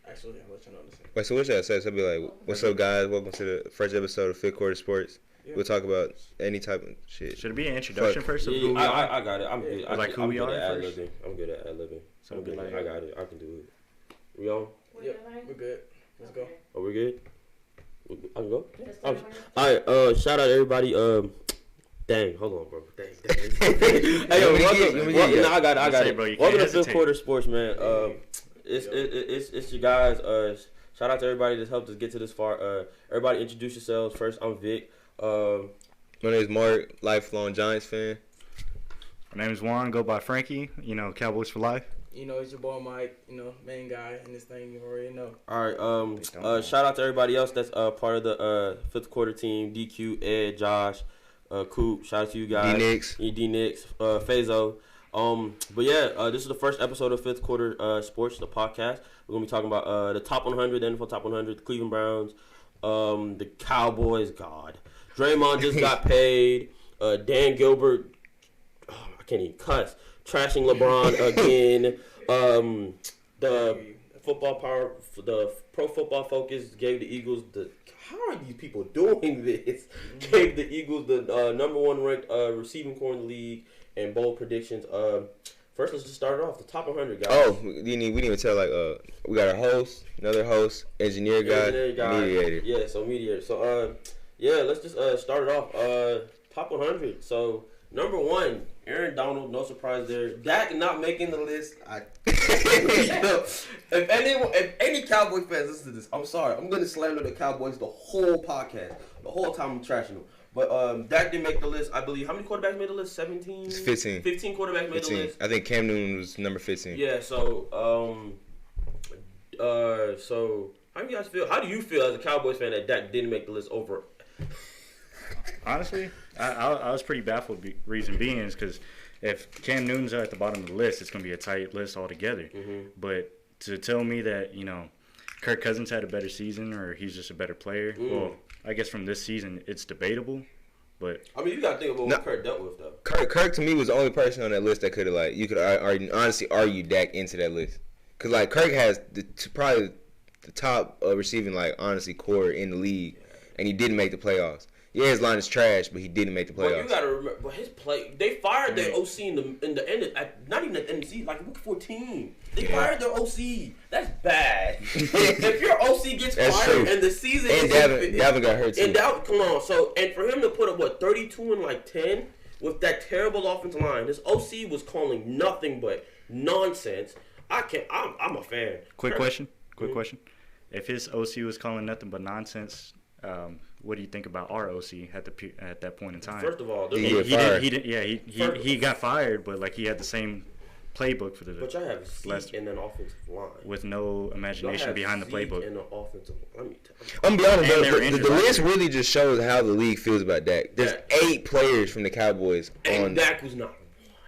Actually, I'll let you know this. Wait, so what should I say? So I'll be like, what's up, guys? Welcome to the first episode of Fifth Quarter Sports. Yeah. We'll talk about any type of shit. Should it be an introduction first of who we are? I got it. I'm good. Who we are first? I'm good at ad-libbing. So I got it. I can do it. We on? Yep, we're good. Let's go. Oh, we're good? I can go? Yeah. All right, shout out everybody. Dang, hold on, bro. Dang. Hey, yo, welcome. I got it. Welcome to Fifth Quarter Sports, man. It's you guys. Shout out to everybody that's helped us get to this far. Everybody introduce yourselves. First, I'm Vic. My name is Mark, lifelong Giants fan. My name is Juan, go by Frankie, Cowboys for life. It's your boy Mike, main guy in this thing, you already know. All right, shout out to everybody else that's part of the Fifth Quarter team, DQ, Ed, Josh, Coop, shout out to you guys. D-Nix, Fazo. But yeah, this is the first episode of Fifth Quarter Sports, the podcast. We're going to be talking about the top 100, the NFL top 100, the Cleveland Browns, the Cowboys, God. Draymond just got paid. Dan Gilbert, I can't even cuss, trashing LeBron again. The Pro Football Focus gave the Eagles how are these people doing this? Gave the Eagles the number one ranked receiving corps in the league and bold predictions. First, let's just start it off. The top 100 guys. Oh, we didn't even tell, we got our host, another host, engineer guy, mediator. Yeah, so mediator. So, let's just start it off. Top 100. So, number one, Aaron Donald, no surprise there. Dak not making the list. If any Cowboys fans listen to this, I'm sorry. I'm going to slander the Cowboys the whole podcast. The whole time I'm trashing them. But Dak didn't make the list. I believe, how many quarterbacks made the list? 17? It's 15. 15 quarterbacks made the list. I think Cam Newton was number 15. Yeah, so, how do you guys feel? How do you feel as a Cowboys fan that Dak didn't make the list over? Honestly, I was pretty baffled. Reason being is because if Cam Newton's at the bottom of the list, it's going to be a tight list altogether. Mm-hmm. But to tell me that, Kirk Cousins had a better season or he's just a better player, well, I guess from this season it's debatable. But I mean, you got to think about what Kirk dealt with, though. Kirk to me was the only person on that list that could have, you could honestly argue Dak into that list. Because, Kirk has probably the top receiving, honestly, core in the league, and he didn't make the playoffs. Yeah, his line is trash, but he didn't make the playoffs. Well, you gotta remember, but his play. They fired their OC in the end. Not even at the end of the season, week 14. They fired their OC. That's bad. If your OC gets fired and the season and Dalvin got hurt too. And come on, and for him to put up 32 and 10 with that terrible offensive line, his OC was calling nothing but nonsense. I'm a fan. Quick question. If his OC was calling nothing but nonsense. What do you think about our OC at that point in time? First of all, he got fired, but he had the same playbook for the. But y'all have Zeke in an offensive line with no imagination behind the playbook. In an offensive line. Let me tell you. I'm gonna be honest, the list really just shows how the league feels about Dak. There's 8 players from the Cowboys and Dak was not.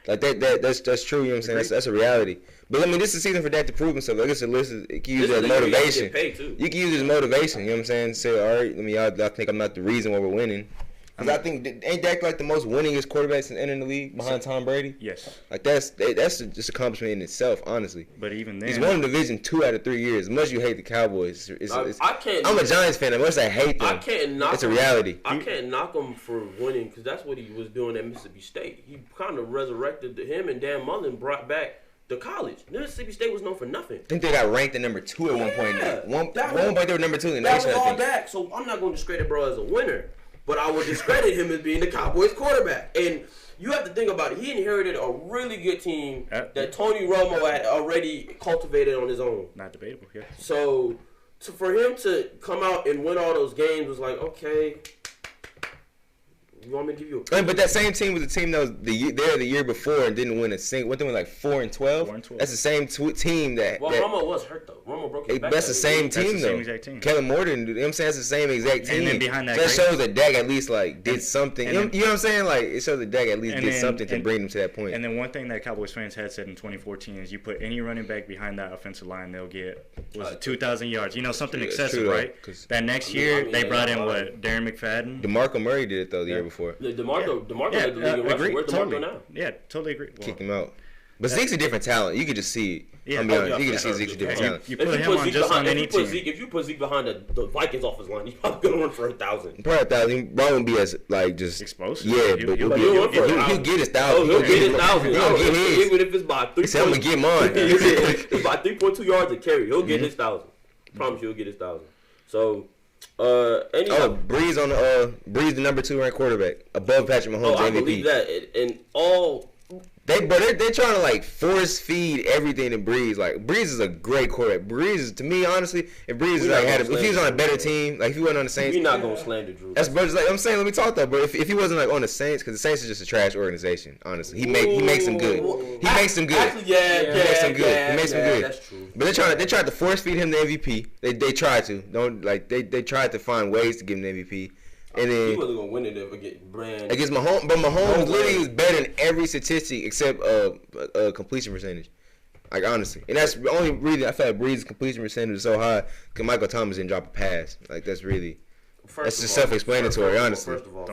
That's true. You know what I'm saying? That's a reality. But this is a season for Dak to prove himself. I guess the list you can use it as motivation. You can use it as motivation. You know what I'm saying? Say, all right, y'all think I'm not the reason why we're winning. Because I think ain't Dak the most winningest quarterback since entering the league behind Tom Brady? Yes. That's just accomplishment in itself, honestly. But even then, he's won the division 2 out of 3 years. As much as you hate the Cowboys, I'm a Giants fan. As much as I hate them, I can't knock it's a reality. I can't knock him for winning because that's what he was doing at Mississippi State. He kind of resurrected him, and Dan Mullen brought back the college. Mississippi State was known for nothing. I think they got ranked at number 2 at one point. One point they were number 2 in the nation. That was all Dak. So I'm not going to discredit bro as a winner, but I would discredit him as being the Cowboys quarterback. And you have to think about it. He inherited a really good team that Tony Romo had already cultivated on his own. Not debatable, yeah. So for him to come out and win all those games was like, okay. You want me to give you a... But that same team was the team that was the year before and didn't win a single. What they went 4-12? 4-12. That's the same team that. Well, Romo was hurt though. Romo broke his back. That's the same team though. That's the same exact team. Kellen Moore didn't do. You know what I'm saying? That's the same exact team. And then behind that, that shows that Dak at least did something. You know what I'm saying? It shows that Dak at least did something to bring them to that point. And then one thing that Cowboys fans had said in 2014 is you put any running back behind that offensive line, they'll get 2,000 yards. Something excessive, right? That next year they brought in Darren McFadden. DeMarco Murray did it though the year before. DeMarco led the league in rushing. Where's DeMarco now? Yeah, totally agree. Kicked him out. But Zeke's a different talent. You could just see it. Yeah, you can just see Zeke's a different talent. You put him on just on any team. If you put Zeke behind the Vikings offensive line, he's probably gonna run for 1,000. Probably 1,000. He won't be as like just explosive. Yeah, but he'll get his 1,000. He'll get his 1,000. He'll get his. Even if it's by 3. He said, "I'm gonna get mine." It's by 3.2 yards a carry. He'll get his 1,000. Promise you, he'll get his 1,000. So. Breeze Breeze the number 2 ranked quarterback above Patrick Mahomes MVP. I believe that. And all they're trying to like force feed everything to Breeze. Like Breeze is a great quarterback. Breeze is, to me, honestly, if Breeze is like if he was on a better team, like if he wasn't on the Saints, you're not gonna slander Drew. That's but like I'm saying, let me talk though. But if he wasn't like on the Saints, because the Saints is just a trash organization. Honestly, he makes them good. He makes them good. Actually, he makes them good. That's true. But they tried to force feed him the MVP. They tried to they tried to find ways to give him the MVP. And then he wasn't gonna win it against Mahomes. But Mahomes literally was better in every statistic except completion percentage. Like honestly, and that's the only reason I feel like Breeze's completion percentage is so high because Michael Thomas didn't drop a pass. Like that's really that's just self-explanatory. Honestly, first of all,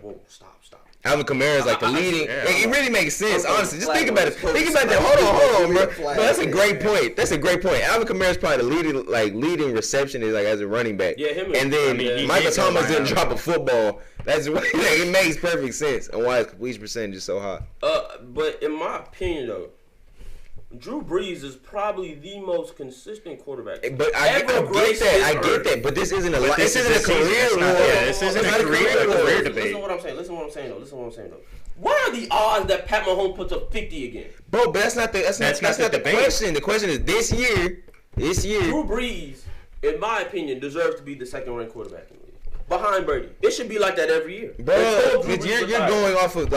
whoa, stop. Alvin Kamara is like the leading. It really makes sense, honestly. Just think about it. Think about that. Hold on, bro. But that's a great point. Alvin Kamara is probably the leading receptionist, like as a running back. Yeah, him. And then Michael Thomas didn't drop a football. That's it makes perfect sense on why his completion percentage is so high. But in my opinion, though, Drew Brees is probably the most consistent quarterback. But I get that. But this isn't a career war. This isn't a career debate. Listen to what I'm saying though. What are the odds that Pat Mahomes puts up 50 again? Bro, but that's not the question. The question is this year. Drew Brees, in my opinion, deserves to be the second-ranked quarterback in the league. Behind Brady. It should be like that every year. Bro, you're going off of the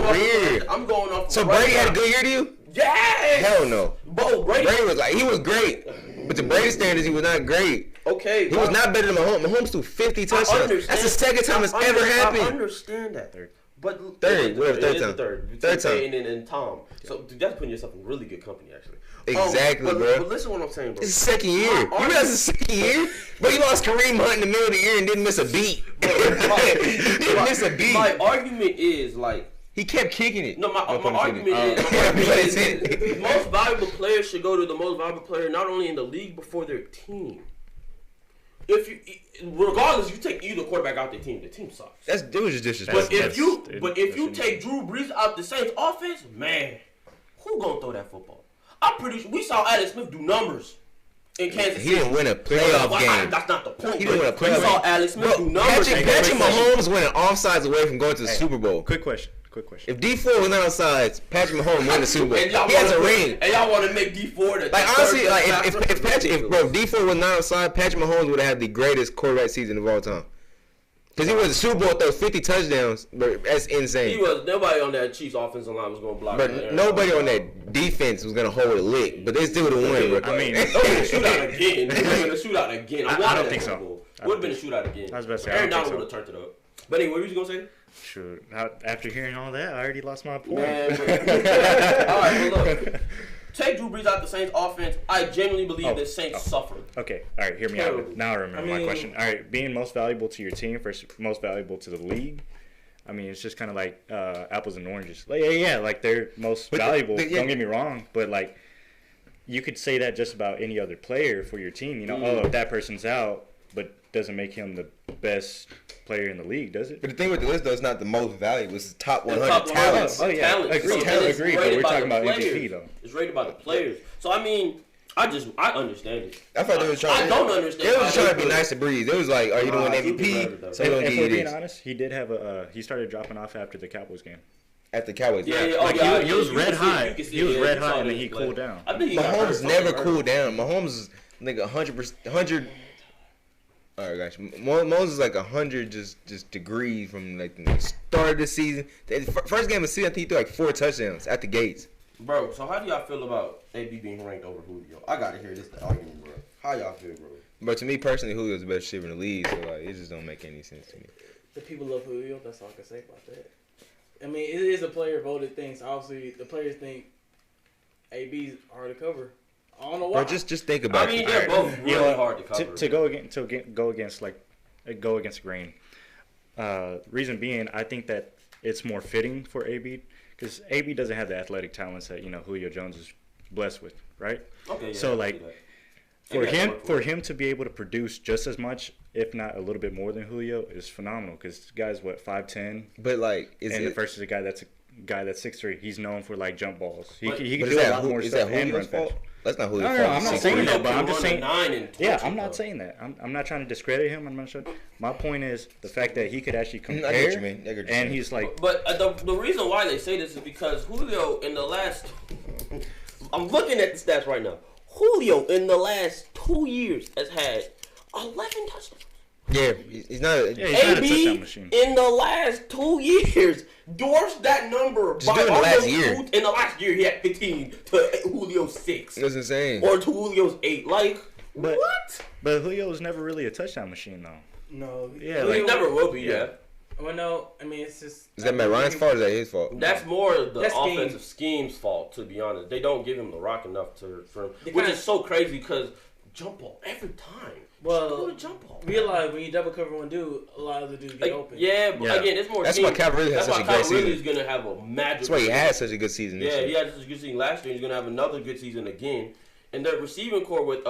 career. I'm going off of So Brady had a good year to you? Yes! Hell no. Bro, Brady was like, he was great. But the Brady standards, he was not great. Okay. He was not better than Mahomes. Mahomes threw 50 touchdowns. That's the second time it's ever happened. I understand that. Third time. Third time. And Tom. So that's putting yourself in really good company, actually. Exactly, bro. But listen to what I'm saying, bro. It's the second year. You realize it's the second year? But you lost Kareem Hunt in the middle of the year and didn't miss a beat. My argument is, like, he kept kicking it. No, my argument is most valuable players should go to the most valuable player, not only in the league, but for their team. Regardless, you take either quarterback out the team sucks. It was just disrespectful. But if you take Drew Brees out the Saints offense, man, who gonna throw that football? I'm pretty sure we saw Alex Smith do numbers in Kansas City. He didn't win a playoff game. That's not the point. He didn't win a playoff game. We saw Alex Smith do numbers. Patrick Mahomes went an offsides away from going to the Super Bowl. Quick question. If D4 was not offsides, Patrick Mahomes won the Super Bowl. He has a ring. And y'all want to make D4 like honestly, like if D4 was not offside, Patrick Mahomes would have had the greatest quarterback season of all time. Because he was the Super Bowl, throw 50 touchdowns, but that's insane. Nobody on that Chiefs offensive line was going to block. But nobody on that defense was going to hold a lick. But they still would have won, bro. I mean, they're going to shoot out again. They're going to shoot out again. I don't think so. Would have been a shootout again. I was about to say, Aaron Donald would have turned it up. But anyway, what were you going to say? Sure. After hearing all that, I already lost my point. All right, but look. Take Drew Brees out the Saints offense. I genuinely believe the Saints suffered. Okay. All right. Hear me out. Now I remember my question. All right. Being most valuable to your team versus most valuable to the league. I mean, it's just kind of like apples and oranges. Like, yeah, like they're most valuable. Don't get me wrong, but like you could say that just about any other player for your team. You know, if that person's out, but doesn't make him the best player in the league, does it? But the thing with the list, though, it's not the most valuable. It's the top 100 talents. Oh, yeah. Agreed. But we're talking about MVP, though. It's rated by the players. So, I mean, I understand it. I thought they was trying. I don't understand. They was trying to be nice to Breeze. It was like, are you doing MVP? So, if we're being honest, he did have he started dropping off after the Cowboys game. At the Cowboys, he was red hot. He was red hot, and then he cooled down. Mahomes never cooled down. Mahomes is like 100. All right, guys. Mahomes is like 100 just degrees from like the start of the season. The first game of the season, I think he threw like 4 touchdowns at the gates. Bro, so how do y'all feel about AB being ranked over Julio? I gotta hear this argument, bro. How y'all feel, bro? But to me personally, Julio's the best receiver in the league, so like it just don't make any sense to me. The people love Julio. That's all I can say about that. I mean, it is a player voted thing. So obviously, the players think AB's hard to cover. I don't know why. Bro, just think about it. I mean, they're both really hard to cover. To go against grain. Reason being, I think that it's more fitting for AB because AB doesn't have the athletic talents that Julio Jones is blessed with, right? Okay. Yeah, so like for him to be able to produce just as much, if not a little bit more than Julio, is phenomenal. Because the guy's 5'10", but like versus a guy that's 6'3". He's known for like jump balls. He can do a lot more stuff and run fast. That's not Julio's fault. No, I'm not saying that, but I'm just saying. I'm not though. saying that. I'm not trying to discredit him. I'm not sure. My point is the fact that he could actually compare. I get what you mean. And he's like. But the reason why they say this is because Julio in the last. I'm looking at the stats right now. Julio in the last 2 years has had 11 touchdowns. Yeah, he's not a touchdown machine. In the last 2 years dwarfs that number just by last year. In the last year, he had 15 to Julio's 6. That's insane. Or to Julio's 8. Like, what? But Julio was never really a touchdown machine, though. No. Yeah, he never will be. Yeah. Well, no. I mean, it's just. Is that Matt Ryan's fault or is that his fault? That's more the offensive scheme's fault, to be honest. They don't give him the rock enough for him, which is so crazy because jump ball every time. Well, realize when you double cover one dude, a lot of the dudes get open. Yeah, but again, it's more. That's why Calvin Ridley has such a great season. Calvin Ridley's gonna have a magic. That's why he had such a good season. He had such a good season last year. He's gonna have another good season again. And their receiving core with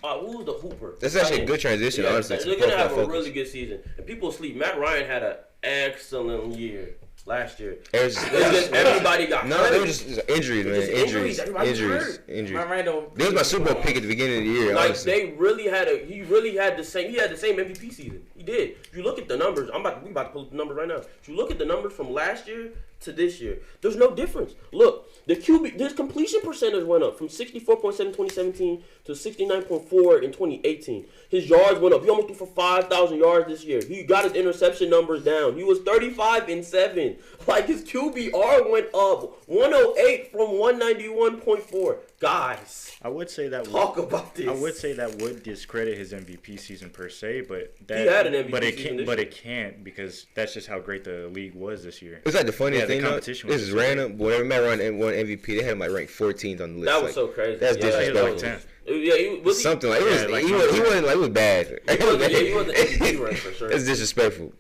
who was the Hooper? That's actually a good transition. Honestly, they're gonna have a really good season. And people sleep. Matt Ryan had an excellent year last year. Everybody got hurt. They were just injuries, man. Injuries. This was my Super Bowl pick at the beginning of the year. Like honestly. He had the same MVP season. He did. If you look at the numbers, we about to pull up the numbers right now. If you look at the numbers from last year to this year, there's no difference. Look, this completion percentage went up from 64.7 in 2017 to 69.4 in 2018. His yards went up. He almost threw for 5,000 yards this year. He got his interception numbers down. He was 35-7. Like, his QBR went up 108 from 191.4. Guys, I would say that talk about this. I would say that would discredit his MVP season per se, but that he had an MVP season but it can't because that's just how great the league was this year. It's like the funniest thing. The competition this is random. Whenever Matt Ryan won MVP, they had him like ranked 14th on the list. That was so crazy. That's disrespectful. He was something like it was. He wasn't like it was bad. He wasn't MVP rank for sure. It's disrespectful.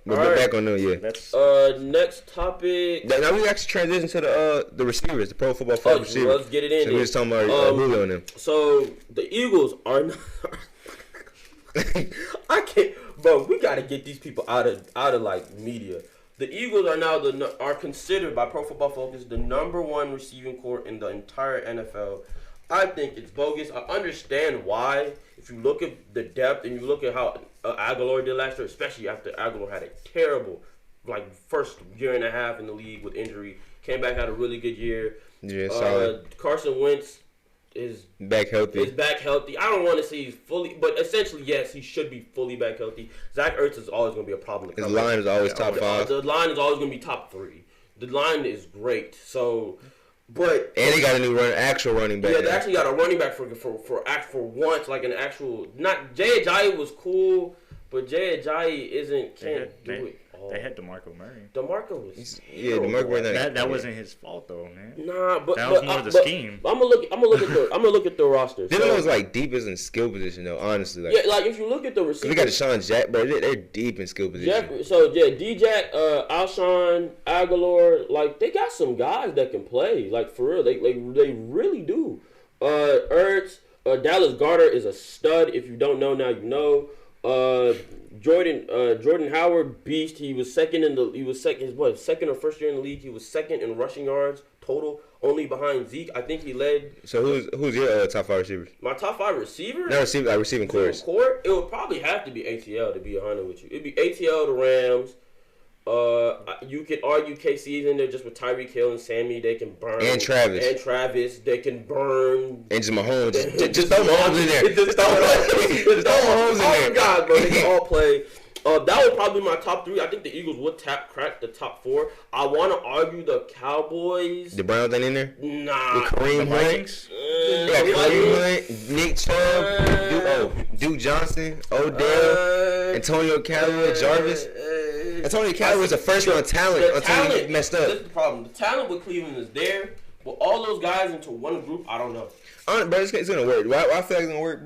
But right. back on them, yeah. That's next topic. Now we actually transition to the receivers, the Pro Football Focus receivers. Let's get it in. So we was talking about Julio and them. So the Eagles are not. I can't, bro. We gotta get these people out of like media. The Eagles are now are considered by Pro Football Focus the #1 receiving corps in the entire NFL. I think it's bogus. I understand why. If you look at the depth and you look at how Aguilar did last year, especially after Aguilar had a terrible, first year and a half in the league with injury, came back, had a really good year. Yeah, solid. Carson Wentz is back healthy. I don't want to say he's fully, but essentially, yes, he should be fully back healthy. Zach Ertz is always going to be a problem. His line is always top 5. The line is always going to be top 3. The line is great. So. And they got a new actual running back. Yeah, they actually got a running back for once, like an actual. Not Jay Ajayi was cool, but Jay Ajayi can't do it. They had DeMarco Murray. DeMarco was DeMarco Murray. That wasn't his fault though, man. Nah, but that was more the scheme. I'm gonna look at the roster. They was like deep as in skill position though, honestly. Like, yeah, like if you look at the receivers, we got Deshaun Jack, but they're deep in skill position. D-Jack, Alshon, Aguilar, like they got some guys that can play. Like for real, they really do. Ertz, Dallas Goedert is a stud. If you don't know now, you know. Jordan Howard, beast. He was second second or first year in the league. He was second in rushing yards total, only behind Zeke. I think he led. So who's your top 5 receivers? My top 5 receivers? No, receiving core. It would probably have to be ATL, to be honest with you. It'd be ATL, the Rams. You could argue KC's in there just with Tyreek Hill and Sammy. They can burn. And Travis. They can burn. And just Mahomes. Just throw Mahomes in there. Just throw Mahomes in there. Oh, God, bro. They can all play. That would probably be my top 3. I think the Eagles would crack the top 4. I want to argue the Cowboys. The Browns ain't in there? Nah. With Kareem Hunt. Kareem Hunt, Nick Chubb, Duke Johnson, Odell, Antonio Callaway, Jarvis. Antonio Callaway was a first-round talent until he messed up. That's the problem. The talent with Cleveland is there, But all those guys into one group, I don't know. But it's gonna work. Why I feel like it's gonna work,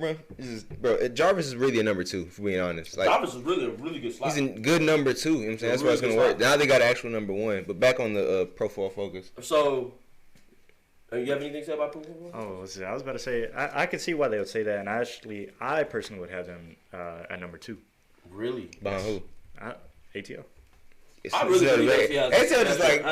bro? Jarvis is really a number 2, for being honest. Like, Jarvis is really a really good slot. He's a good number 2. You know what I'm saying? That's why it's gonna work. Now they got an actual number 1. But back on the Pro 4 focus. So, you have anything to say about Pro 4? Oh, let's see. I was about to say I could see why they would say that, and I personally would have them at number 2. Really? Behind who? ATL. I really think ATL is like,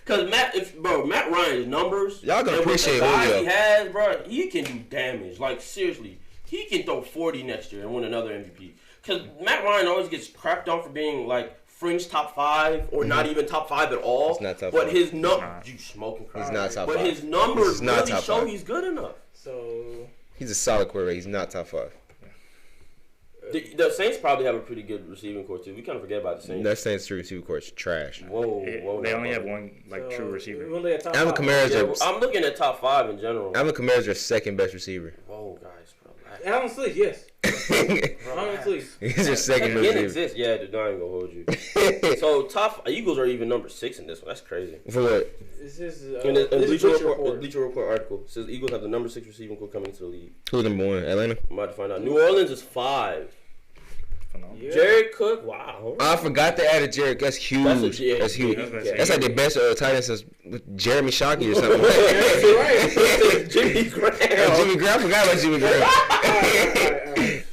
because Matt Ryan's numbers, y'all gonna appreciate the guy he has, bro. He can do damage. Like, seriously, he can throw 40 next year and win another MVP. Because Matt Ryan always gets crapped on for being like fringe top 5 or not even top 5 at all. He's not top 5. But his you smoking crap. He's not top 5. But his numbers really show he's good enough. So he's a solid quarterback. He's not top 5. The Saints probably have a pretty good receiving core too. We kind of forget about the Saints. That Saints receiving core is trash. Whoa! They only have one true receiver. Alvin Kamara's I'm looking at top 5 in general. Alvin Kamara's their second best receiver. Whoa, guys, bro. Alvin Sleeve, yes. Alvin Sleeve. He's your second receiver. receiver. Exists. Yeah, the I ain't gonna hold you. So Eagles are even number 6 in this one. That's crazy. For what? This is Bleacher Report article says Eagles have the number 6 receiving core coming into the league. Who's number 1? Atlanta. I'm about to find out. New Orleans is 5. Yeah. Jared Cook, wow. I forgot to add a Jared. That's huge. That's huge. That's like the best tight end since Jeremy Shockey or something. Right. Jimmy Graham. Jimmy Graham. I forgot about Jimmy Graham.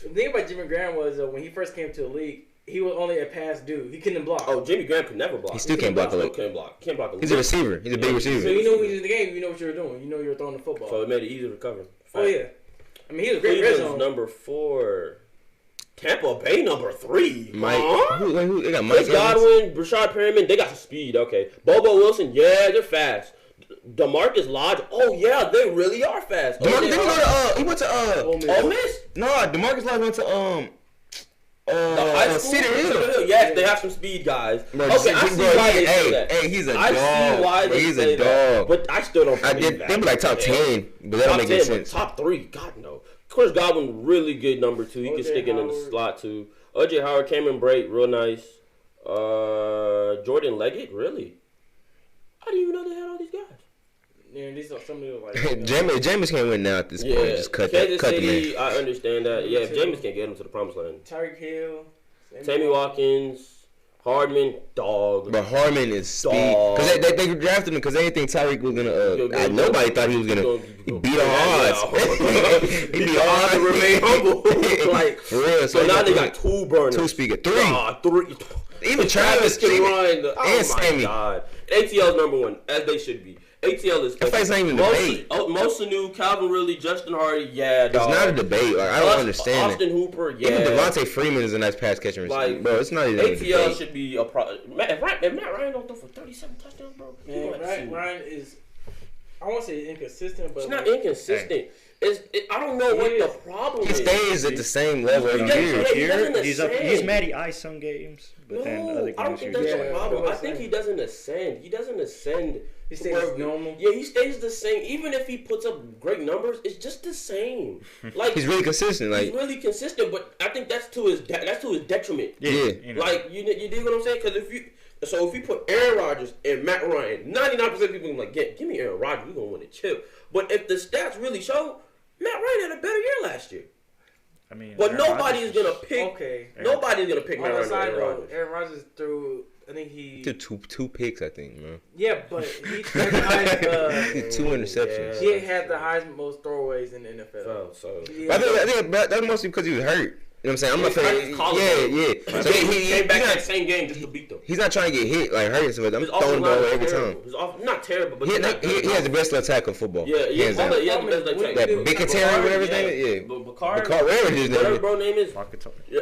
The thing about Jimmy Graham was when he first came to the league, he was only a pass dude. He couldn't block. Oh, Jimmy Graham could never block. He still can't block a lick. Can't block a lick. He's a receiver. He's a big receiver. So you know when he's in the game, you know what you were doing. You know you were throwing the football. So it made it easy to recover. Oh yeah. I mean, he was a great red zone. Number 4. Tampa Bay number 3. Mike. Who? They got Mike Chris Godwin, Brashad Perriman. They got some speed. Okay. Bobo Wilson. Yeah, they're fast. DeMarcus Lodge. Oh yeah, they really are fast. He went to Ole Miss. No, DeMarcus Lodge went to Cedar Hill. Yes, they have some speed guys. Bro, I see why they say that. Hey, he's a dog. I see why they say that. But I still don't believe that. They be like top 10, but that don't make any sense. Top 3, God no. Chris Godwin, really good number 2. He can stick in the slot too. O.J. Howard, Cameron Brate, real nice. Jordan Leggett, really? I didn't even know they had all these guys. Yeah, these are some of the like. Jameis can't win now at this point. Just cut Kansas cut City, I understand that. Yeah, if Jameis can't get him to the promised land. Tyreek Hill, Sammy Watkins. Hardman, dog. But Hardman is speed. Because they drafted him because they didn't think Tyreek was going to... nobody thought he was going to beat on odds. He beat on odds. Remain humble. Like, for real. So now they got 2 burners. 2 speaker. 3. 3. Even Travis can run. And Sammy. God. ATL's number 1, as they should be. ATL is that fight's not even a debate. Mosanu, Calvin Ridley, Justin Hardy, yeah, dog. It's not a debate. Like, I don't understand Austin Hooper, yeah. Even Devontae Freeman is a nice pass catcher. Like, bro, it's not even ATL should be a pro. Matt Ryan don't throw for 37 touchdowns, bro. Man, Ryan is, I won't say inconsistent, but... It's not inconsistent. I don't know what the problem is. He stays at the same level every year. He's Matty Ice some games, but then other games I don't think that's the problem. I think he doesn't ascend. He doesn't ascend. He stays normal. Yeah, he stays the same. Even if he puts up great numbers, it's just the same. Like he's really consistent. Like he's really consistent, but I think that's to his detriment. Yeah. Like you dig what I'm saying? Because if you put Aaron Rodgers and Matt Ryan, 99% of people are like, give me Aaron Rodgers, we're gonna win a chip. But if the stats really show, Matt Ryan had a better year last year. I mean, but nobody's gonna pick. Nobody's gonna pick Matt Ryan. Aaron Rodgers threw. I think he did two picks. I think, man. Yeah, but he two interceptions. He had the highest most throwaways in the NFL. I think that's mostly because he was hurt. You know what I'm saying? I'm not saying, yeah. So he came back that same game just to beat them. He's not trying to get hit like hurt. So I'm throwing the ball every time. Not terrible, but he has the best left tackle in football. Yeah, he has the best left tackle. That Bicateri, whatever his name is. Yeah, Bakari, whatever his name is. Whatever bro name is. Yeah.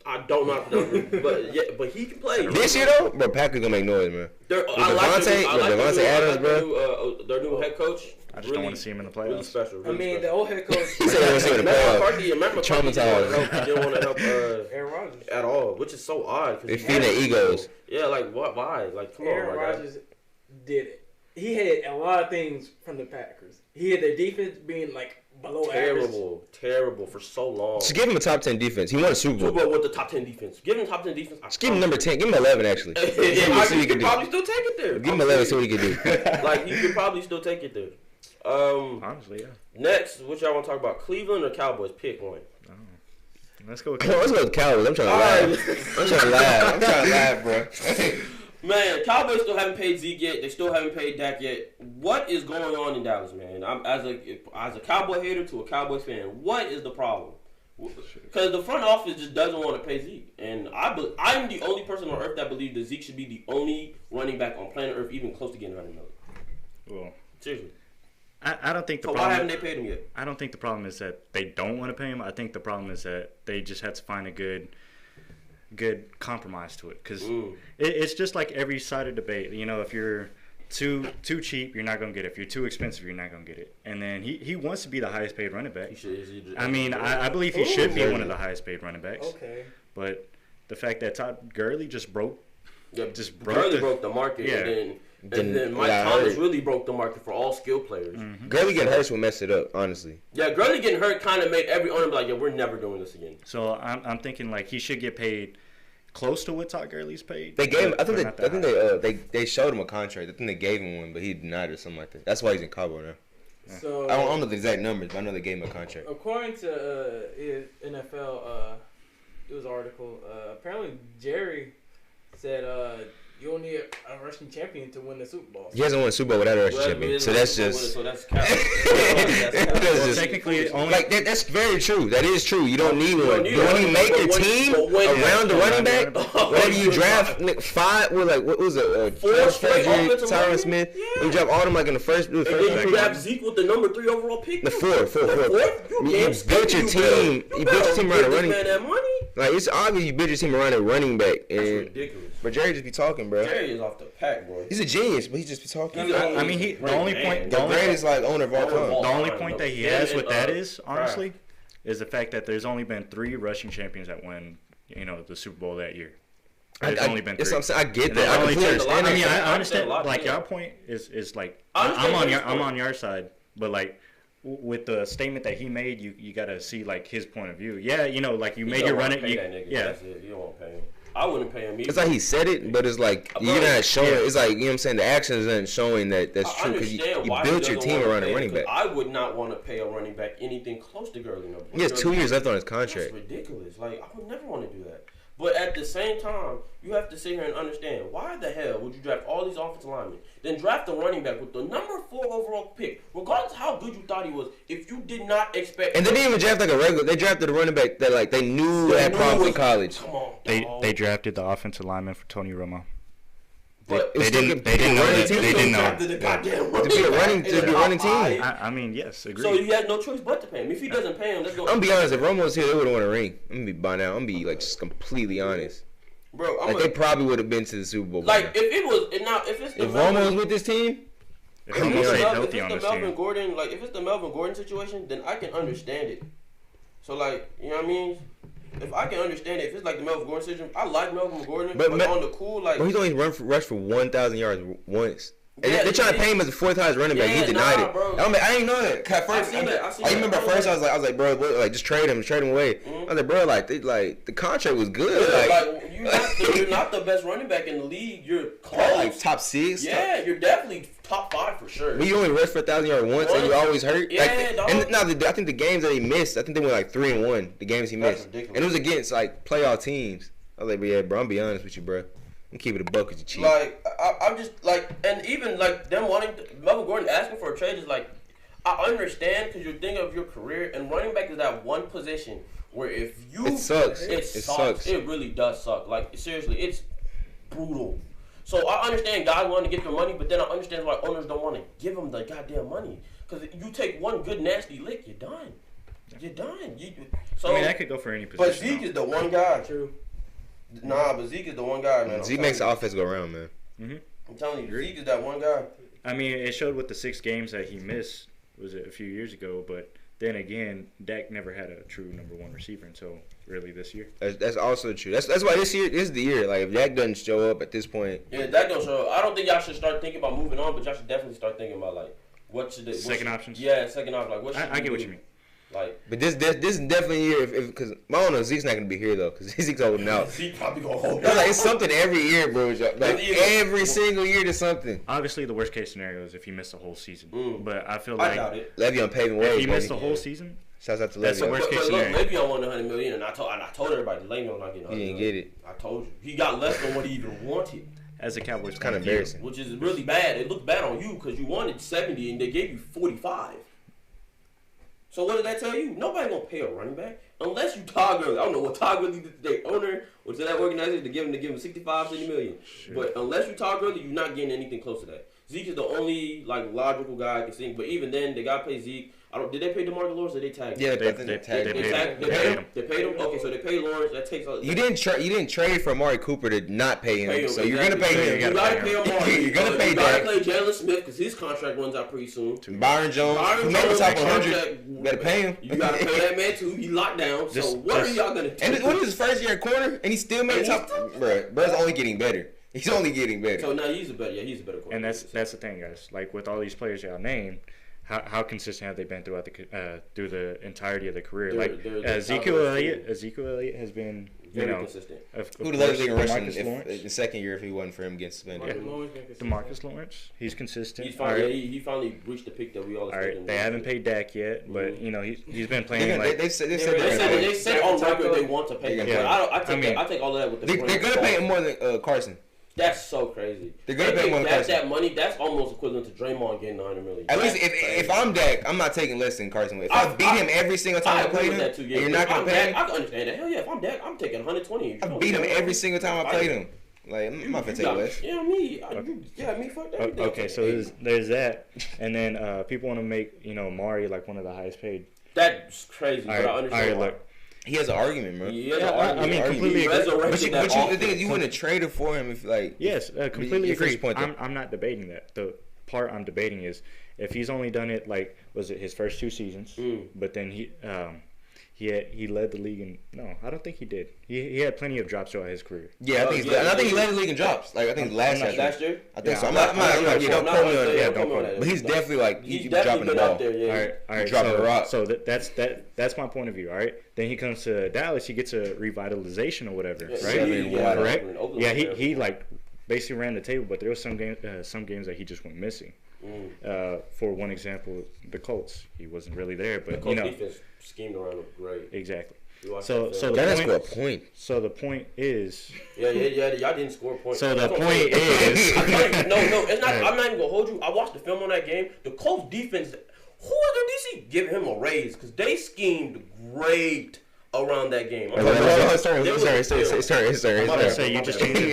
I don't know how to pronounce it, but he can play. This year though, bro, Packers gonna make noise, man. Devontae Adams, bro. Their new head coach. I just don't want to see him in the playoffs. Really special. Really special. The old head coach. He said he want to see him in the playoffs. Traumatized. He didn't want to help Aaron Rodgers at all, which is so odd. They feed their egos. Yeah, like what? Why? Like come on, Aaron Rodgers did it. He had a lot of things from the Packers. He had their defense being like below terrible for so long. Just give him a top 10 defense. He won a Super Bowl. With the top 10 defense. Give him top 10 defense. Just give him number 10. Give him 11 actually. He could probably still take it there. Give him 11. See what he can do. Like he could probably still take it there. Honestly, yeah. Next, what y'all want to talk about? Cleveland or Cowboys? Pick one. Let's go with the Cowboys. I'm trying to laugh. Bro. Man, Cowboys still haven't paid Zeke yet. They still haven't paid Dak yet. What is going on in Dallas, man? I'm as a Cowboy hater to a Cowboys fan. What is the problem? Because the front office just doesn't want to pay Zeke, and I'm the only person on earth that believes that Zeke should be the only running back on planet Earth even close to getting $100 million. Well, seriously. I don't think the so problem. Why haven't they paid him yet? I don't think the problem is that they don't want to pay him. I think the problem is that they just had to find a good compromise to it. Because it's just like every side of debate. You know, if you're too cheap, you're not gonna get it. If you're too expensive, you're not gonna get it. And then he wants to be the highest paid running back. I believe he should be one of the highest paid running backs. Okay. But the fact that Todd Gurley just broke broke the market. Yeah. And then Mike Thomas really broke the market for all skill players. Mm-hmm. Gurley getting hurt will mess it up, honestly. Yeah, Gurley getting hurt kind of made every owner be like, yeah, we're never doing this again. So I'm thinking like he should get paid close to what Todd Gurley's paid. They gave him. I think they showed him a contract. I think they gave him one, but he denied or something like that. That's why he's in Cabo now. Yeah. So I don't know the exact numbers, but I know they gave him a contract. According to NFL, it was an article. Apparently, Jerry said you don't need a rushing champion to win the Super Bowl. He hasn't won a Super Bowl without a rushing champion, so that's just. So that's technically only like that's very true. That is true. You don't need one. You only make your team around the running back. Whenever you draft 5, what was it? 4 straight offensive Tyron Smith. You draft all them like in the first. And then you draft Zeke with the number 3 overall pick. The 4. You built your team. You built your team around a running. Like it's obvious you built your team around a running back. That's ridiculous. But Jerry just be talking, bro. Jerry is off the pack, boy. He's a genius, but he just be talking. I mean, the greatest like owner of all time. The only point that he has with that is honestly, is the fact that there's only been 3 rushing champions that won, the Super Bowl that year. There's only been 3. I get that. I understand. Like your point is like I'm on your side, but like. With the statement that he made, you gotta see like his point of view. Yeah, like you made your running. That's it. You don't want to pay him. I wouldn't pay him either. It's like he said it, but it's like you're not showing. Yeah. It's like what I'm saying. The actions aren't showing that's true because you built your team around a running back. I would not want to pay a running back anything close to Gurley. He has 2 years left on his contract. That's ridiculous. Like I would never want to do that. But at the same time, you have to sit here and understand why the hell would you draft all these offensive linemen, then draft a running back with the number 4 overall pick, regardless of how good you thought he was, if you did not expect. And they didn't even draft like a regular. They drafted a running back that like they knew had problems in college. Come on, they drafted the offensive lineman for Tony Romo. But they didn't know that. They didn't know. To be a running team. I mean, yes, agreed. So he had no choice but to pay him. If he doesn't pay him, let's go. I'm gonna be honest. If Romo was here, they would have won a ring. I'm gonna be by now. I'm gonna be like just completely honest. Bro, they probably would have been to the Super Bowl. Like if Romo was with this team, if it's the Melvin Gordon situation, then I can understand it. So like, you know what I mean? If I can understand it, if it's like the Melvin Gordon situation, I like Melvin Gordon, but on the cool, like. But he's only rushed for 1,000 yards once. Yeah, they're trying to pay him as the 4th highest running back. He denied it. Bro. I didn't know that. I remember at first I was like, bro, like just trade him away. Mm-hmm. I was like, bro, like the contract was good. Yeah, you're not the best running back in the league. You're close. Like top 6. Yeah, you're definitely top 5 for sure. But you only rushed for 1,000 yards once, and you always hurt. Yeah, I think the games that he missed, I think they went like 3-1. The games he missed, and it was against like playoff teams. I was like, yeah, bro, I'm be honest with you, bro. I'm keeping it a buck with you, cheap. Like, I'm just like, and even like them wanting Melvin Gordon asking for a trade is like, I understand because you're thinking of your career, and running back is that one position where if you it sucks. It sucks. It really does suck. Like seriously, it's brutal. So I understand guys want to get their money, but then I understand why owners don't want to give them the goddamn money because you take one good nasty lick, you're done. You're done. I mean, that could go for any position. But Zeke is the one guy. True. Nah, but Zeke is the one guy, man. Zeke makes the offense go around, man. Mm-hmm. I'm telling you, Zeke is that one guy. I mean, it showed with the 6 games that he missed, was it a few years ago, but then again, Dak never had a true number 1 receiver until really this year. That's also true. That's why this is the year. Like, if Dak doesn't show up at this point. Yeah, Dak don't show up. I don't think y'all should start thinking about moving on, but y'all should definitely start thinking about, like, What should they? Second options. Yeah, second option. Like what should I get what you mean. Like, but this is definitely a year because I don't know, Zeke's not gonna be here though because Zeke's holding out. Zeke probably gonna hold out. Like, it's something every year, bro. Like every single year there's something. Obviously, the worst case scenario is if you miss the whole season. But I feel I doubt it. Le'Veon paving way. If you miss the whole season, shouts out to Le'Veon. That's the worst case scenario. Look, Le'Veon won $100 million, and I told everybody Le'Veon not getting $100 million. He didn't get it. I told you he got less than what he even wanted. As a Cowboys, kind of embarrassing. Which is really bad. It looked bad on you because you wanted 70 and they gave you 45. So what did that tell you? Nobody gonna pay a running back unless you Todd Gurley. I don't know what Todd Gurley did to their owner or to that organization to give him 65, 70 million. Sure. But unless you Todd Gurley, you're not getting anything close to that. Zeke is the only logical guy I can think. But even then, they gotta pay Zeke. Did they pay DeMarcus Lawrence or they tagged him? Yeah, they tagged him. They paid him. Okay, so they paid Lawrence. That takes. You didn't trade for Amari Cooper to not pay him. So you're gonna pay him. You gotta pay Amari. You're gonna pay that. You gotta play Jalen Smith because his contract runs out pretty soon. Byron Jones, who made the top 100. Better pay him. You gotta pay that man too. He locked down. So what are y'all gonna do? And what is his first year at corner? And he still made the top. Bro's only getting better. He's only getting better. So now he's a better corner. And that's the thing, guys. Like with all these players y'all named, how consistent have they been throughout through the entirety of their career? Ezekiel Elliott has been very consistent. Who'd have let rushing the second year if he wasn't for him getting suspended? DeMarcus Lawrence, he's consistent. He finally reached the pick that we all expected. Right. They haven't paid Dak yet, but he's been playing they said on record they want to pay him. Yeah. I take all of that with the. They're gonna pay him more than Carson. That's so crazy. They're gonna pay more than Carson. That money, that's almost equivalent to Draymond getting $100 million. At least if I'm Dak, I'm not taking less than Carson. If I beat him every single time I played him, and you're not gonna pay him, I can understand that. Hell yeah, if I'm Dak, I'm taking 120. I beat him every single time I played him. Like I'm not gonna take less. Yeah, me. Fuck that. Okay, so there's that, and then people want to make Mari like one of the highest paid. That's crazy, but I understand. Look. He has an argument, bro. I mean, completely agree. But the thing is, you wouldn't have traded for him if, like... Yes, completely agree. I'm not debating that. The part I'm debating is if he's only done it, like, was it his first 2 seasons, but then he led the league in... No, I don't think he did. He had plenty of drops throughout his career. Yeah, I think he led the league in drops. Like, I think last year. I think so. I'm not don't quote me on that. But he's definitely, like, he's dropping the ball. All right. Dropping the rock. So that's my point of view, all right? Then he comes to Dallas, he gets a revitalization or whatever, right? Correct? Yeah, he like, basically ran the table, but there was some games that he just went missing. For one example, the Colts, he wasn't really there, but the Colts defense schemed around him great. Exactly. So the point. So the point is. Yeah. Y'all didn't score a point. So the point is. No, it's not. I'm not even gonna hold you. I watched the film on that game. The Colts defense. Who is the DC giving him a raise? Because they schemed great around that game. Sorry. You just changed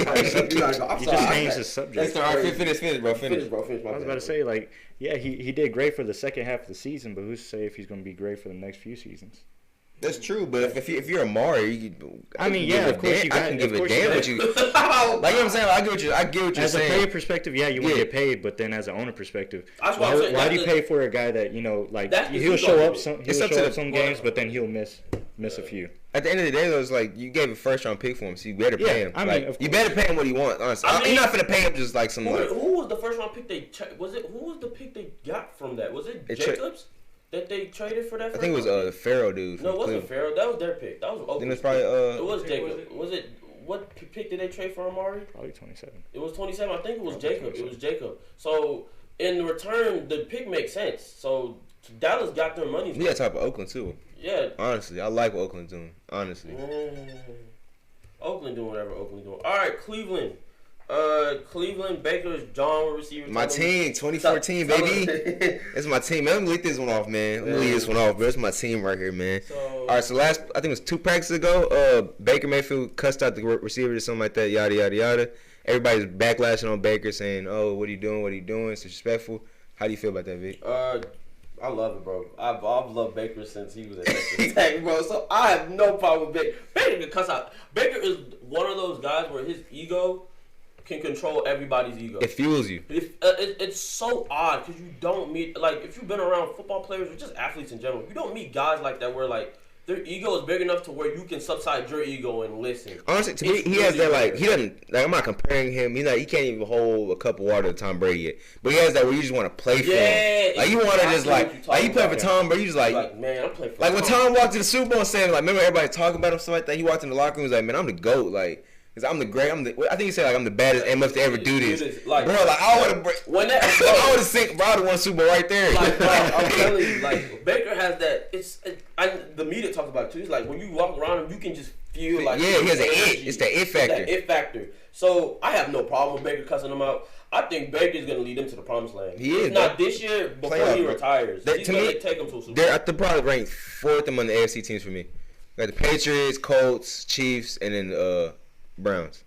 the subject. Finish, bro. Finish. I was about to say, like, yeah, he did great for the second half of the season, but who's to say if he's going to be great for the next few seasons? That's true, but if you're Amari, of course you can give a damn what you. Like you know what I'm saying, I get what you're saying. As a player perspective, yeah, you want to get paid, but then as an owner perspective, why do you pay for a guy that he'll show up some games, but then he'll miss a few. At the end of the day, though, it's like you gave a first-round pick for him, so you better pay him. I mean, you better pay him what he wants. Honestly, you're not gonna pay him just like some. Who was the first-round pick Who was the pick they got from that? Was it Jacobs? That they traded for that? I think it was the Pharaoh dude. No, it wasn't Pharaoh. That was their pick. That was Oakland. Then it's probably it was Jacob. Was it what pick did they trade for Amari? Probably 27. It was 27. I think it was Jacob. It was Jacob. So in return, the pick makes sense. So Dallas got their money. Yeah, top of Oakland too. Yeah. Honestly, I like what Oakland's doing. Honestly. Oakland doing whatever Oakland doing. All right, Cleveland. Cleveland, Baker's John receiver. My team, 2014, baby. It's my team. Man, let me lead this one off, man. Let me lead this one off, bro. It's my team right here, man. All right, so I think it was 2 practices ago, Baker Mayfield cussed out the receiver or something like that, yada, yada, yada. Everybody's backlashing on Baker saying, oh, what are you doing? What are you doing? It's disrespectful. How do you feel about that, Vic? I love it, bro. I've loved Baker since he was at Texas Tech, bro. So I have no problem with Baker. Baker can cuss out. Baker is one of those guys where his ego can control everybody's ego. It fuels you. It's so odd because you don't meet, like, if you've been around football players or just athletes in general, you don't meet guys like that where, like, their ego is big enough to where you can subside your ego and listen. Honestly, to me, he has that like he doesn't like. I'm not comparing him. He can't even hold a cup of water to Tom Brady yet. But he has that where you just want to play for him. Like you want to just like you play for Tom Brady. You just like man, I'm playing for like when Tom walked to the Super Bowl and said like, remember everybody talking about him stuff like that. He walked in the locker room and was like, man, I'm the GOAT. Like. I'm the great. I think he said like I'm the baddest MF to ever do this. Like, bro, like I would have. I would have sick. Bro, I would have won Super Bowl right there. Like, bro, I'm telling you, like Baker has that. The media talks about it too. It's like when you walk around him, you can just feel like he has an it. It's the it factor. It's that it factor. So I have no problem with Baker cussing him out. I think Baker's gonna lead them to the promised land. He is. Not this year before he retires. He's gonna take them to a Super Bowl. They're at the probably ranked fourth among the AFC teams for me. Like the Patriots, Colts, Chiefs, and then Browns.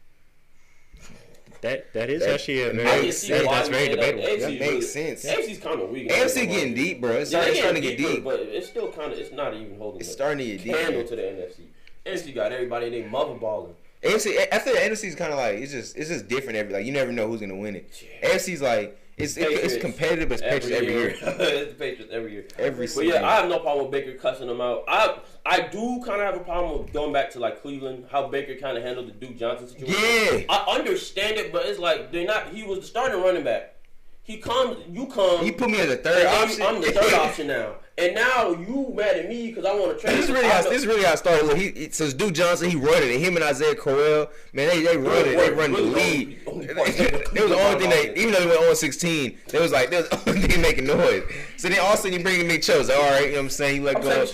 That is actually a very that's very debatable. That makes sense. AFC's kind of weak. AFC getting deep, bro. It's starting to get deep, but it's still kind of. It's not even holding. It's starting to get deep. Candle to the NFC. NFC got everybody in their mother balling. AFC after the NFC is kind of like it's just different. Like you never know who's gonna win it. Yeah. AFC's like it's competitive, but it's Patriots every year. It's the Patriots every year. Every but yeah, I have no problem with Baker cussing them out. I do kind of have a problem with going back to like Cleveland, how Baker kind of handled the Duke Johnson situation. Yeah, I understand it, but it's like they're not. He was the starting running back. He comes, you come. He put me as a third option. I'm the third option now. And now you mad at me because I want to trade. This is really how it started. Look, so Duke Johnson, he run it, and him and Isaiah Crowell, man, they run it. They run the lead. It was the only thing even though they went 0-16, they was the only thing making noise. So then all of a sudden you bring in Nick Chose, all right, you know what I'm saying? You let go.